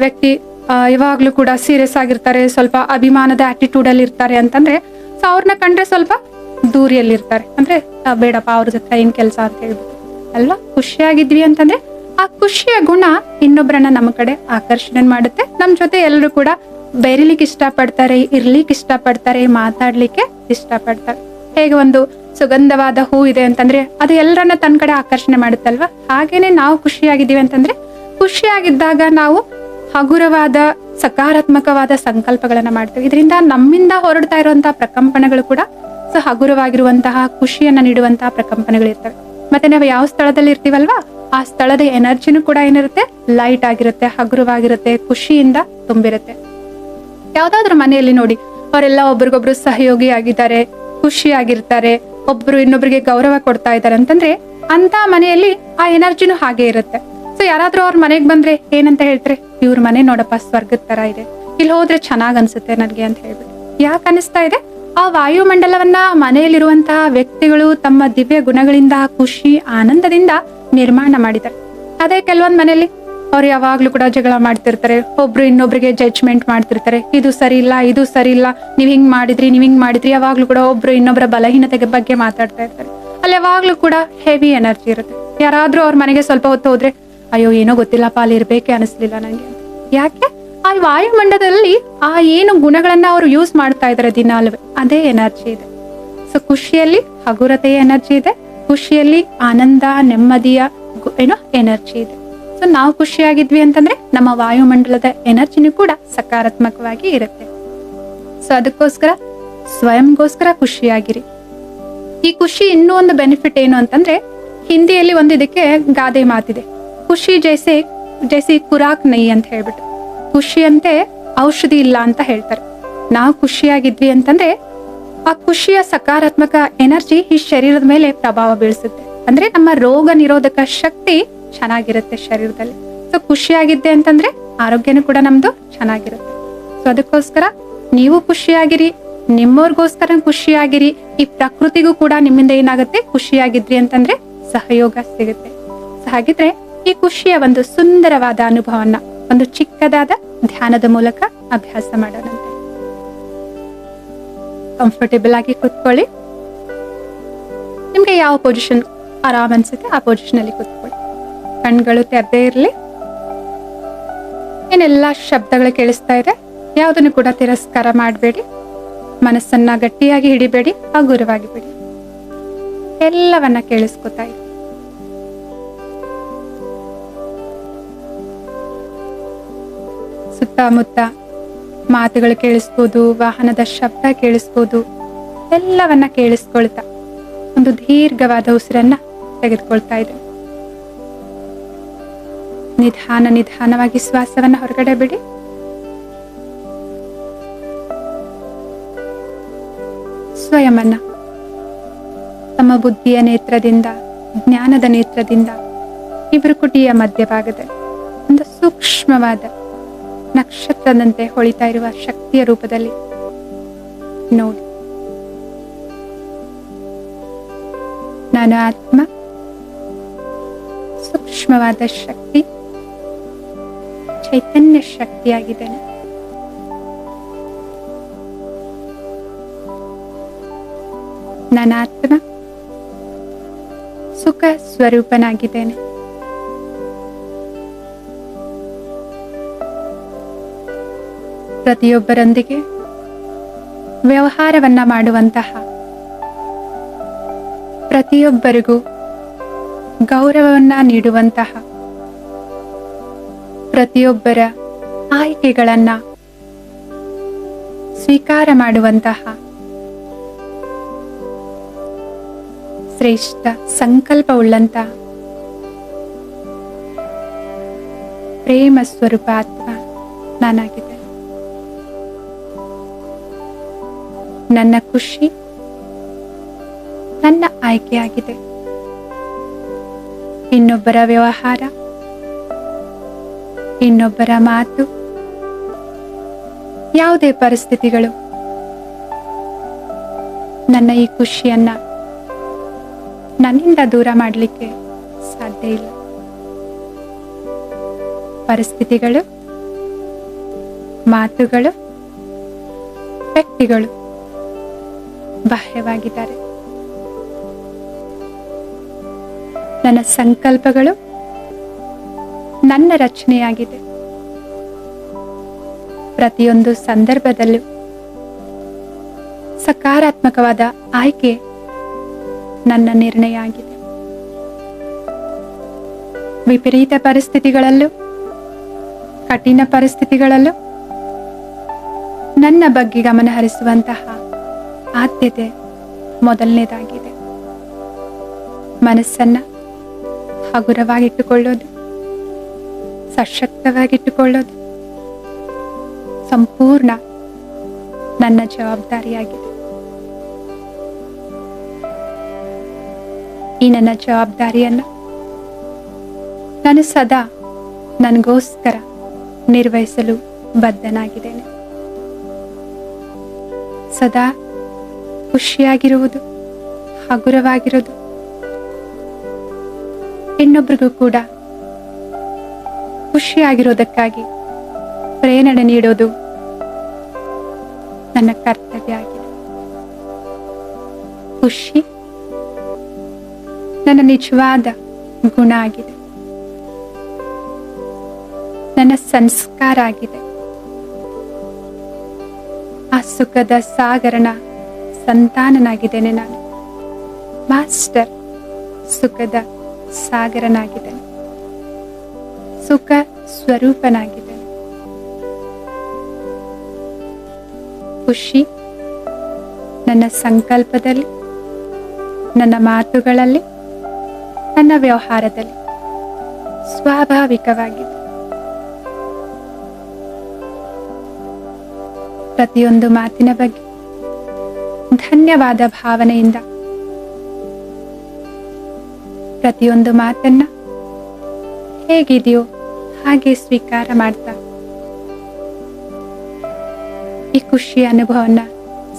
ವ್ಯಕ್ತಿ ಯಾವಾಗ್ಲೂ ಕೂಡ ಸೀರಿಯಸ್ ಆಗಿರ್ತಾರೆ, ಸ್ವಲ್ಪ ಅಭಿಮಾನದ ಆಟಿಟ್ಯೂಡ್ ಅಲ್ಲಿ ಇರ್ತಾರೆ ಅಂತಂದ್ರೆ ಸೊ ಅವ್ರನ್ನ ಕಂಡ್ರೆ ಸ್ವಲ್ಪ ದೂರಿಯಲ್ಲಿರ್ತಾರೆ, ಅಂದ್ರೆ ಬೇಡಪ್ಪ ಅವ್ರ ಹತ್ರ ಏನ್ ಕೆಲಸ ಅಂತ ಹೇಳ್ಬಿಟ್ಟು ಅಲ್ವಾ. ಖುಷಿಯಾಗಿದ್ವಿ ಅಂತಂದ್ರೆ ಆ ಖುಷಿಯ ಗುಣ ಇನ್ನೊಬ್ಬರನ್ನ ನಮ್ಮ ಕಡೆ ಆಕರ್ಷಣೆ ಮಾಡುತ್ತೆ, ನಮ್ ಜೊತೆ ಎಲ್ಲರೂ ಕೂಡ ಬೆರಿಲಿಕ್ಕೆ ಇಷ್ಟಪಡ್ತಾರೆ, ಇರ್ಲಿಕ್ಕೆ ಇಷ್ಟಪಡ್ತಾರೆ, ಮಾತಾಡ್ಲಿಕ್ಕೆ ಇಷ್ಟಪಡ್ತಾರೆ. ಹೇಗೆ ಒಂದು ಸುಗಂಧವಾದ ಹೂ ಇದೆ ಅಂತಂದ್ರೆ ಅದು ಎಲ್ಲರನ್ನ ತನ್ನ ಕಡೆ ಆಕರ್ಷಣೆ ಮಾಡುತ್ತಲ್ವಾ, ಹಾಗೇನೆ ನಾವು ಖುಷಿಯಾಗಿದ್ದೀವಿ ಅಂತಂದ್ರೆ ಖುಷಿಯಾಗಿದ್ದಾಗ ನಾವು ಹಗುರವಾದ ಸಕಾರಾತ್ಮಕವಾದ ಸಂಕಲ್ಪಗಳನ್ನ ಮಾಡ್ತೇವೆ. ಇದರಿಂದ ನಮ್ಮಿಂದ ಹೊರಡ್ತಾ ಇರುವಂತಹ ಪ್ರಕಂಪನಗಳು ಕೂಡ ಹಗುರವಾಗಿರುವಂತಹ ಖುಷಿಯನ್ನ ನೀಡುವಂತಹ ಪ್ರಕಂಪನಗಳು ಇರ್ತವೆ. ಮತ್ತೆ ನಾವು ಯಾವ ಸ್ಥಳದಲ್ಲಿ ಇರ್ತೀವಲ್ವಾ ಆ ಸ್ಥಳದ ಎನರ್ಜಿನೂ ಕೂಡ ಏನಿರುತ್ತೆ, ಲೈಟ್ ಆಗಿರುತ್ತೆ, ಹಗುರವಾಗಿರುತ್ತೆ, ಖುಷಿಯಿಂದ ತುಂಬಿರುತ್ತೆ. ಯಾವ್ದಾದ್ರು ಮನೆಯಲ್ಲಿ ನೋಡಿ, ಅವರೆಲ್ಲ ಒಬ್ರಿಗೊಬ್ರು ಸಹಯೋಗಿ ಆಗಿದ್ದಾರೆ, ಖುಷಿಯಾಗಿರ್ತಾರೆ, ಒಬ್ರು ಇನ್ನೊಬ್ರಿಗೆ ಗೌರವ ಕೊಡ್ತಾ ಇದ್ದಾರೆ ಅಂತಂದ್ರೆ ಅಂತ ಮನೆಯಲ್ಲಿ ಆ ಎನರ್ಜಿನೂ ಹಾಗೆ ಇರುತ್ತೆ. ಸೊ ಯಾರಾದ್ರೂ ಅವ್ರ ಮನೆಗ್ ಬಂದ್ರೆ ಏನಂತ ಹೇಳ್ತಾರೆ, ಇವ್ರ ಮನೆ ನೋಡಪ್ಪ ಸ್ವರ್ಗದ ತರ ಇದೆ, ಇಲ್ಲಿ ಹೋದ್ರೆ ಚೆನ್ನಾಗ್ ಅನ್ಸುತ್ತೆ ನನ್ಗೆ ಅಂತ ಹೇಳ್ಬಿಟ್ಟು. ಯಾಕೆ ಅನಿಸ್ತಾ ಇದೆ, ಆ ವಾಯುಮಂಡಲವನ್ನ ಮನೆಯಲ್ಲಿರುವಂತಹ ವ್ಯಕ್ತಿಗಳು ತಮ್ಮ ದಿವ್ಯ ಗುಣಗಳಿಂದ, ಖುಷಿ ಆನಂದದಿಂದ ನಿರ್ಮಾಣ ಮಾಡಿದ್ದಾರೆ. ಅದೇ ಕೆಲವೊಂದ್ ಮನೆಯಲ್ಲಿ ಅವ್ರು ಯಾವಾಗ್ಲೂ ಕೂಡ ಜಗಳ ಮಾಡ್ತಿರ್ತಾರೆ, ಒಬ್ರು ಇನ್ನೊಬ್ರಿಗೆ ಜಡ್ಜ್ಮೆಂಟ್ ಮಾಡ್ತಿರ್ತಾರೆ, ಇದು ಸರಿ ಇಲ್ಲ, ಇದು ಸರಿ ಇಲ್ಲ, ನೀವ್ ಹಿಂಗ್ ಮಾಡಿದ್ರಿ, ಯಾವಾಗ್ಲೂ ಕೂಡ ಒಬ್ರು ಇನ್ನೊಬ್ಬರ ಬಲಹೀನತೆಗೆ ಬಗ್ಗೆ ಮಾತಾಡ್ತಾ ಇರ್ತಾರೆ. ಅಲ್ಲಿ ಯಾವಾಗ್ಲೂ ಕೂಡ ಹೆವಿ ಎನರ್ಜಿ ಇರುತ್ತೆ. ಯಾರಾದ್ರೂ ಅವ್ರ ಮನೆಗೆ ಸ್ವಲ್ಪ ಹೊತ್ತು ಹೋದ್ರೆ, ಅಯ್ಯೋ ಏನೋ ಗೊತ್ತಿಲ್ಲಪ್ಪ, ಅಲ್ಲಿ ಇರ್ಬೇಕೆ ಅನಿಸ್ಲಿಲ್ಲ ನಂಗೆ. ಯಾಕೆ, ಆ ವಾಯುಮಂಡಲದಲ್ಲಿ ಆ ಏನು ಗುಣಗಳನ್ನ ಅವ್ರು ಯೂಸ್ ಮಾಡ್ತಾ ಇದಾರೆ ದಿನಾಲ್ವೇ, ಅದೇ ಎನರ್ಜಿ ಇದೆ. ಸೊ ಖುಷಿಯಲ್ಲಿ ಹಗುರತೆಯ ಎನರ್ಜಿ ಇದೆ, ಖುಷಿಯಲ್ಲಿ ಆನಂದ ನೆಮ್ಮದಿಯ ಎನರ್ಜಿ ಇದೆ. ಸೊ ನಾವು ಖುಷಿಯಾಗಿದ್ವಿ ಅಂತಂದ್ರೆ ನಮ್ಮ ವಾಯುಮಂಡಲದ ಎನರ್ಜಿನೂ ಕೂಡ ಸಕಾರಾತ್ಮಕವಾಗಿ ಇರುತ್ತೆ. ಸೊ ಅದಕ್ಕೋಸ್ಕರ ಸ್ವಯಂಗೋಸ್ಕರ ಖುಷಿಯಾಗಿರಿ. ಈ ಖುಷಿ ಇನ್ನೂ ಒಂದು ಬೆನಿಫಿಟ್ ಏನು ಅಂತಂದ್ರೆ, ಹಿಂದಿಯಲ್ಲಿ ಒಂದು ಇದಕ್ಕೆ ಗಾದೆ ಮಾತಿದೆ, ಖುಷಿ ಜೈಸಿ ಕುರಾಕ್ ನೈ ಅಂತ ಹೇಳ್ಬಿಟ್ಟು. ಖುಷಿಯಂತೆ ಔಷಧಿ ಇಲ್ಲ ಅಂತ ಹೇಳ್ತಾರೆ. ನಾವು ಖುಷಿಯಾಗಿದ್ವಿ ಅಂತಂದ್ರೆ ಆ ಖುಷಿಯ ಸಕಾರಾತ್ಮಕ ಎನರ್ಜಿ ಈ ಶರೀರದ ಮೇಲೆ ಪ್ರಭಾವ ಬೀಳಿಸುತ್ತೆ. ಅಂದ್ರೆ ನಮ್ಮ ರೋಗ ನಿರೋಧಕ ಶಕ್ತಿ ಚೆನ್ನಾಗಿರುತ್ತೆ ಶರೀರದಲ್ಲಿ. ಸೊ ಖುಷಿಯಾಗಿದ್ದೆ ಅಂತಂದ್ರೆ ಆರೋಗ್ಯನೂ ಕೂಡ ನಮ್ದು ಚೆನ್ನಾಗಿರುತ್ತೆ. ಸೊ ಅದಕ್ಕೋಸ್ಕರ ನೀವು ಖುಷಿಯಾಗಿರಿ, ನಿಮ್ಮವ್ರಿಗೋಸ್ಕರ ಖುಷಿಯಾಗಿರಿ. ಈ ಪ್ರಕೃತಿಗೂ ಕೂಡ ನಿಮ್ಮಿಂದ ಏನಾಗುತ್ತೆ, ಖುಷಿಯಾಗಿದ್ರಿ ಅಂತಂದ್ರೆ ಸಹಯೋಗ ಸಿಗುತ್ತೆ. ಸೊ ಹಾಗಿದ್ರೆ ಈ ಖುಷಿಯ ಒಂದು ಸುಂದರವಾದ ಅನುಭವವನ್ನ ಒಂದು ಚಿಕ್ಕದಾದ ಧ್ಯಾನದ ಮೂಲಕ ಅಭ್ಯಾಸ ಮಾಡೋಣಂತೆ. ಕಂಫರ್ಟೇಬಲ್ ಆಗಿ ಕೂತ್ಕೊಳ್ಳಿ. ನಿಮ್ಗೆ ಯಾವ ಪೊಸಿಷನ್ ಆರಾಮ್ ಅನ್ಸುತ್ತೆ ಆ ಪೊಸಿಷನ್ ಅಲ್ಲಿ ಕೂತ್ಕೊಳ್ಳಿ. ಕಣ್ಗಳು ತೆರೆದೇ ಇರಲಿ. ಏನೆಲ್ಲ ಶಬ್ದಗಳು ಕೇಳಿಸ್ತಾ ಇದೆ ಯಾವುದನ್ನು ಕೂಡ ತಿರಸ್ಕಾರ ಮಾಡಬೇಡಿ. ಮನಸ್ಸನ್ನ ಗಟ್ಟಿಯಾಗಿ ಹಿಡಿಬೇಡಿ, ಹಗುರವಾಗಿ ಬಿಡಿ. ಎಲ್ಲವನ್ನ ಕೇಳಿಸ್ಕೊತಾ ಇರಿ. ಸುತ್ತಮುತ್ತ ಮಾತುಗಳು ಕೇಳಿಸ್ಬೋದು, ವಾಹನದ ಶಬ್ದ ಕೇಳಿಸ್ಬೋದು. ಎಲ್ಲವನ್ನ ಕೇಳಿಸ್ಕೊಳ್ತಾ ಒಂದು ದೀರ್ಘವಾದ ಉಸಿರನ್ನ ತೆಗೆದುಕೊಳ್ತಾ ಇದೆ. ನಿಧಾನವಾಗಿ ಶ್ವಾಸವನ್ನ ಹೊರಗಡೆ ಬಿಡಿ. ಸ್ವಯಂವನ್ನ ತಮ್ಮ ಬುದ್ಧಿಯ ನೇತ್ರದಿಂದ, ಜ್ಞಾನದ ನೇತ್ರದಿಂದ ಈ ಭ್ರುಕುಟಿಯ ಮಧ್ಯಭಾಗದಲ್ಲಿ ಒಂದು ಸೂಕ್ಷ್ಮವಾದ ನಕ್ಷತ್ರದಂತೆ ಹೊಳಿತಾ ಇರುವ ಶಕ್ತಿಯ ರೂಪದಲ್ಲಿ ನೋಡಿ. ನಾನು ಆತ್ಮ, ಸೂಕ್ಷ್ಮವಾದ ಶಕ್ತಿ, ಚೈತನ್ಯ ಶಕ್ತಿಯಾಗಿದ್ದೇನೆ. ನನ್ನ ಆತ್ಮ ಸುಖ ಸ್ವರೂಪನಾಗಿದ್ದೇನೆ. ಪ್ರತಿಯೊಬ್ಬರೊಂದಿಗೆ ವ್ಯವಹಾರವನ್ನ ಮಾಡುವಂತಹ, ಪ್ರತಿಯೊಬ್ಬರಿಗೂ ಗೌರವವನ್ನ ನೀಡುವಂತಹ, ಪ್ರತಿಯೊಬ್ಬರ ಆಯ್ಕೆಗಳನ್ನ ಸ್ವೀಕಾರ ಮಾಡುವಂತಹ ಶ್ರೇಷ್ಠ ಸಂಕಲ್ಪವುಳ್ಳಂತಹ ಪ್ರೇಮ ಸ್ವರೂಪ ಆತ್ಮ ನಾನಾಗಿದೆ. ನನ್ನ ಖುಷಿ ನನ್ನ ಆಯ್ಕೆಯಾಗಿದೆ. ಇನ್ನೊಬ್ಬರ ವ್ಯವಹಾರ, ಇನ್ನೊಬ್ಬರ ಮಾತು, ಯಾವುದೇ ಪರಿಸ್ಥಿತಿಗಳು ನನ್ನ ಈ ಖುಷಿಯನ್ನ ನನ್ನಿಂದ ದೂರ ಮಾಡಲಿಕ್ಕೆ ಸಾಧ್ಯ ಇಲ್ಲ. ಪರಿಸ್ಥಿತಿಗಳು, ಮಾತುಗಳು, ವ್ಯಕ್ತಿಗಳು ಬಾಹ್ಯವಾಗಿದ್ದಾರೆ. ನನ್ನ ಸಂಕಲ್ಪಗಳು ನನ್ನ ರಚನೆಯಾಗಿದೆ. ಪ್ರತಿಯೊಂದು ಸಂದರ್ಭದಲ್ಲೂ ಸಕಾರಾತ್ಮಕವಾದ ಆಯ್ಕೆ ನನ್ನ ನಿರ್ಣಯ ಆಗಿದೆ. ವಿಪರೀತ ಪರಿಸ್ಥಿತಿಗಳಲ್ಲೂ ಕಠಿಣ ಪರಿಸ್ಥಿತಿಗಳಲ್ಲೂ ನನ್ನ ಬಗ್ಗೆ ಗಮನ ಹರಿಸುವಂತಹ ಆದ್ಯತೆ ಮೊದಲನೇದಾಗಿದೆ. ಮನಸ್ಸನ್ನ ಹಗುರವಾಗಿಟ್ಟುಕೊಳ್ಳೋದು, ಸಶಕ್ತವಾಗಿಟ್ಟುಕೊಳ್ಳೋದು ಸಂಪೂರ್ಣ ನನ್ನ ಜವಾಬ್ದಾರಿಯಾಗಿದೆ. ಈ ನನ್ನ ಜವಾಬ್ದಾರಿಯನ್ನು ನಾನು ಸದಾ ನನಗೋಸ್ಕರ ನಿರ್ವಹಿಸಲು ಬದ್ಧನಾಗಿದ್ದೇನೆ. ಸದಾ ಖುಷಿಯಾಗಿರುವುದು, ಹಗುರವಾಗಿರುವುದು, ಇನ್ನೊಬ್ಬರಿಗೂ ಕೂಡ ಖುಷಿಯಾಗಿರೋದಕ್ಕಾಗಿ ಪ್ರೇರಣೆ ನೀಡೋದು ನನ್ನ ಕರ್ತವ್ಯ ಆಗಿದೆ. ಖುಷಿ ನನ್ನ ನಿಜವಾದ ಗುಣ ಆಗಿದೆ, ನನ್ನ ಸಂಸ್ಕಾರ ಆಗಿದೆ. ಆ ಸುಖದ ಸಾಗರನ ಸಂತಾನನಾಗಿದ್ದೇನೆ ನಾನು. ಮಾಸ್ಟರ್ ಸುಖದ ಸಾಗರನಾಗಿದ್ದೇನೆ, ಸುಖ ಸ್ವರೂಪನಾಗಿದ್ದೇನೆ. ಖುಷಿ ನನ್ನ ಸಂಕಲ್ಪದಲ್ಲಿ, ನನ್ನ ಮಾತುಗಳಲ್ಲಿ, ನನ್ನ ವ್ಯವಹಾರದಲ್ಲಿ ಸ್ವಾಭಾವಿಕವಾಗಿದೆ. ಪ್ರತಿಯೊಂದು ಮಾತಿನ ಬಗ್ಗೆ ಧನ್ಯವಾದ ಭಾವನೆಯಿಂದ, ಪ್ರತಿಯೊಂದು ಮಾತನ್ನ ಹೇಗಿದೆಯೋ ಹಾಗೆ ಸ್ವೀಕಾರ ಮಾಡ್ತಾ ಈ ಖುಷಿಯ ಅನುಭವನ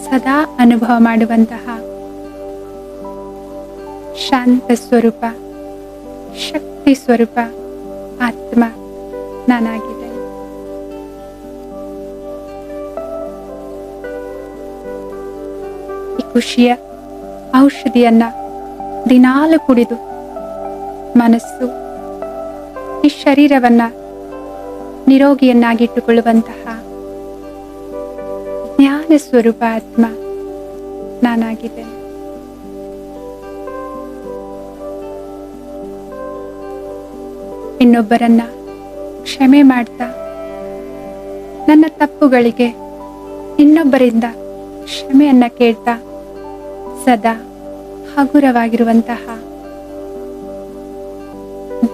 ಸದಾ ಅನುಭವ ಮಾಡುವಂತಹ ಶಾಂತ ಸ್ವರೂಪ, ಶಕ್ತಿ ಸ್ವರೂಪ ಆತ್ಮ ನಾನಾಗಿದ್ದೇನೆ. ಈ ಖುಷಿಯ ಔಷಧಿಯನ್ನ ದಿನಾಲು ಕುಡಿದು ಮನಸ್ಸು, ಈ ಶರೀರವನ್ನ ನಿರೋಗಿಯನ್ನಾಗಿಟ್ಟುಕೊಳ್ಳುವಂತಹ ಜ್ಞಾನ ಸ್ವರೂಪ ಆತ್ಮ ನಾನಾಗಿದ್ದೇನೆ. ಇನ್ನೊಬ್ಬರನ್ನ ಕ್ಷಮೆ ಮಾಡ್ತಾ, ನನ್ನ ತಪ್ಪುಗಳಿಗೆ ಇನ್ನೊಬ್ಬರಿಂದ ಕ್ಷಮೆಯನ್ನ ಕೇಳ್ತಾ ಸದಾ ಹಗುರವಾಗಿರುವಂತಹ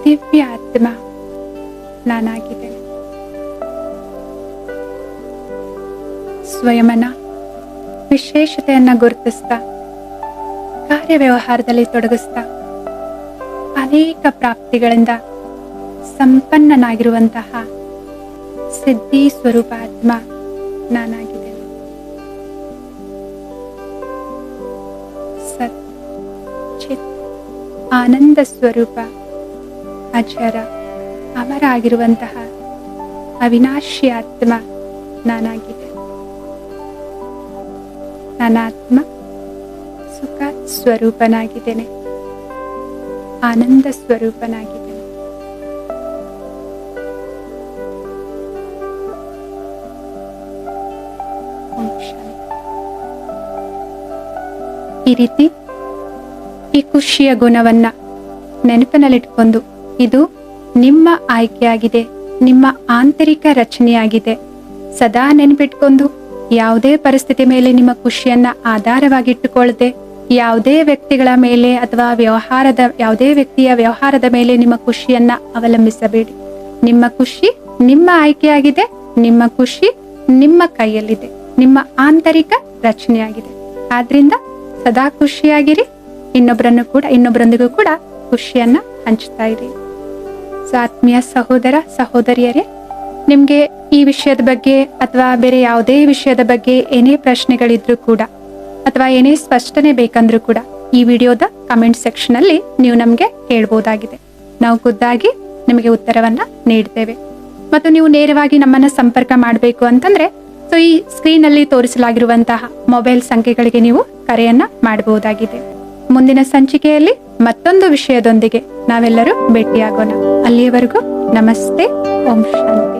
ದಿವ್ಯ ಆತ್ಮ ನಾನಾಗಿದ್ದೇನೆ. ಸ್ವಯಂನ ವಿಶೇಷತೆಯನ್ನ ಗುರುತಿಸ್ತಾ, ಕಾರ್ಯವ್ಯವಹಾರದಲ್ಲಿ ತೊಡಗಿಸ್ತಾ, ಅನೇಕ ಪ್ರಾಪ್ತಿಗಳಿಂದ ಸಂಪನ್ನನಾಗಿರುವಂತಹ ಸಿದ್ಧಿ ಸ್ವರೂಪ ಆತ್ಮ ನಾನಾಗಿದ್ದೇನೆ. ಸತ್ ಚಿತ್ ಆನಂದ ಸ್ವರೂಪ ಅಜರ ಅಮರ ಆಗಿರುವಂತಹ ಅವಿನಾಶಿ ಆತ್ಮ ನಾನಾಗಿದೆ. ನನ್ನ ಆತ್ಮ ಸುಖ ಸ್ವರೂಪನಾಗಿದ್ದೇನೆ, ಆನಂದ ಸ್ವರೂಪನಾಗಿದ್ದೇನೆ. ಈ ರೀತಿ ಈ ಖುಷಿಯ ಗುಣವನ್ನ ನೆನಪಿನಲ್ಲಿಟ್ಕೊಂಡು, ಇದು ನಿಮ್ಮ ಆಯ್ಕೆಯಾಗಿದೆ, ನಿಮ್ಮ ಆಂತರಿಕ ರಚನೆಯಾಗಿದೆ. ಸದಾ ನೆನಪಿಟ್ಕೊಂಡು ಯಾವುದೇ ಪರಿಸ್ಥಿತಿ ಮೇಲೆ ನಿಮ್ಮ ಖುಷಿಯನ್ನ ಆಧಾರವಾಗಿಟ್ಟುಕೊಳ್ಳದೆ, ಯಾವುದೇ ವ್ಯಕ್ತಿಗಳ ಮೇಲೆ ಅಥವಾ ಯಾವುದೇ ವ್ಯಕ್ತಿಯ ವ್ಯವಹಾರದ ಮೇಲೆ ನಿಮ್ಮ ಖುಷಿಯನ್ನ ಅವಲಂಬಿಸಬೇಡಿ. ನಿಮ್ಮ ಖುಷಿ ನಿಮ್ಮ ಆಯ್ಕೆಯಾಗಿದೆ, ನಿಮ್ಮ ಖುಷಿ ನಿಮ್ಮ ಕೈಯಲ್ಲಿದೆ, ನಿಮ್ಮ ಆಂತರಿಕ ರಚನೆಯಾಗಿದೆ. ಆದ್ರಿಂದ ಸದಾ ಖುಷಿಯಾಗಿರಿ, ಇನ್ನೊಬ್ಬರೊಂದಿಗೂ ಕೂಡ ಖುಷಿಯನ್ನ ಹಂಚ್ತಾ ಇರಿ. ಆತ್ಮೀಯ ಸಹೋದರ ಸಹೋದರಿಯರೇ, ನಿಮ್ಗೆ ಈ ವಿಷಯದ ಬಗ್ಗೆ ಅಥವಾ ಬೇರೆ ಯಾವುದೇ ವಿಷಯದ ಬಗ್ಗೆ ಏನೇ ಪ್ರಶ್ನೆಗಳಿದ್ರು ಕೂಡ ಅಥವಾ ಏನೇ ಸ್ಪಷ್ಟನೆ ಬೇಕಂದ್ರೂ ಕೂಡ ಈ ವಿಡಿಯೋದ ಕಮೆಂಟ್ ಸೆಕ್ಷನ್ ಅಲ್ಲಿ ನೀವು ನಮ್ಗೆ ಹೇಳ್ಬೋದಾಗಿದೆ. ನಾವು ಖುದ್ದಾಗಿ ನಿಮಗೆ ಉತ್ತರವನ್ನ ನೀಡ್ತೇವೆ. ಮತ್ತು ನೀವು ನೇರವಾಗಿ ನಮ್ಮನ್ನ ಸಂಪರ್ಕ ಮಾಡಬೇಕು ಅಂತಂದ್ರೆ ಈ ಸ್ಕ್ರೀನ್ ಅಲ್ಲಿ ತೋರಿಸಲಾಗಿರುವಂತಹ ಮೊಬೈಲ್ ಸಂಖ್ಯೆಗಳಿಗೆ ನೀವು ಕರೆಯನ್ನ ಮಾಡಬಹುದಾಗಿದೆ. ಮುಂದಿನ ಸಂಚಿಕೆಯಲ್ಲಿ ಮತ್ತೊಂದು ವಿಷಯದೊಂದಿಗೆ ನಾವೆಲ್ಲರೂ ಭೇಟಿಯಾಗೋಣ. ಅಲ್ಲಿಯವರೆಗೂ ನಮಸ್ತೆ, ಓಂ ಶಾಂತಿ.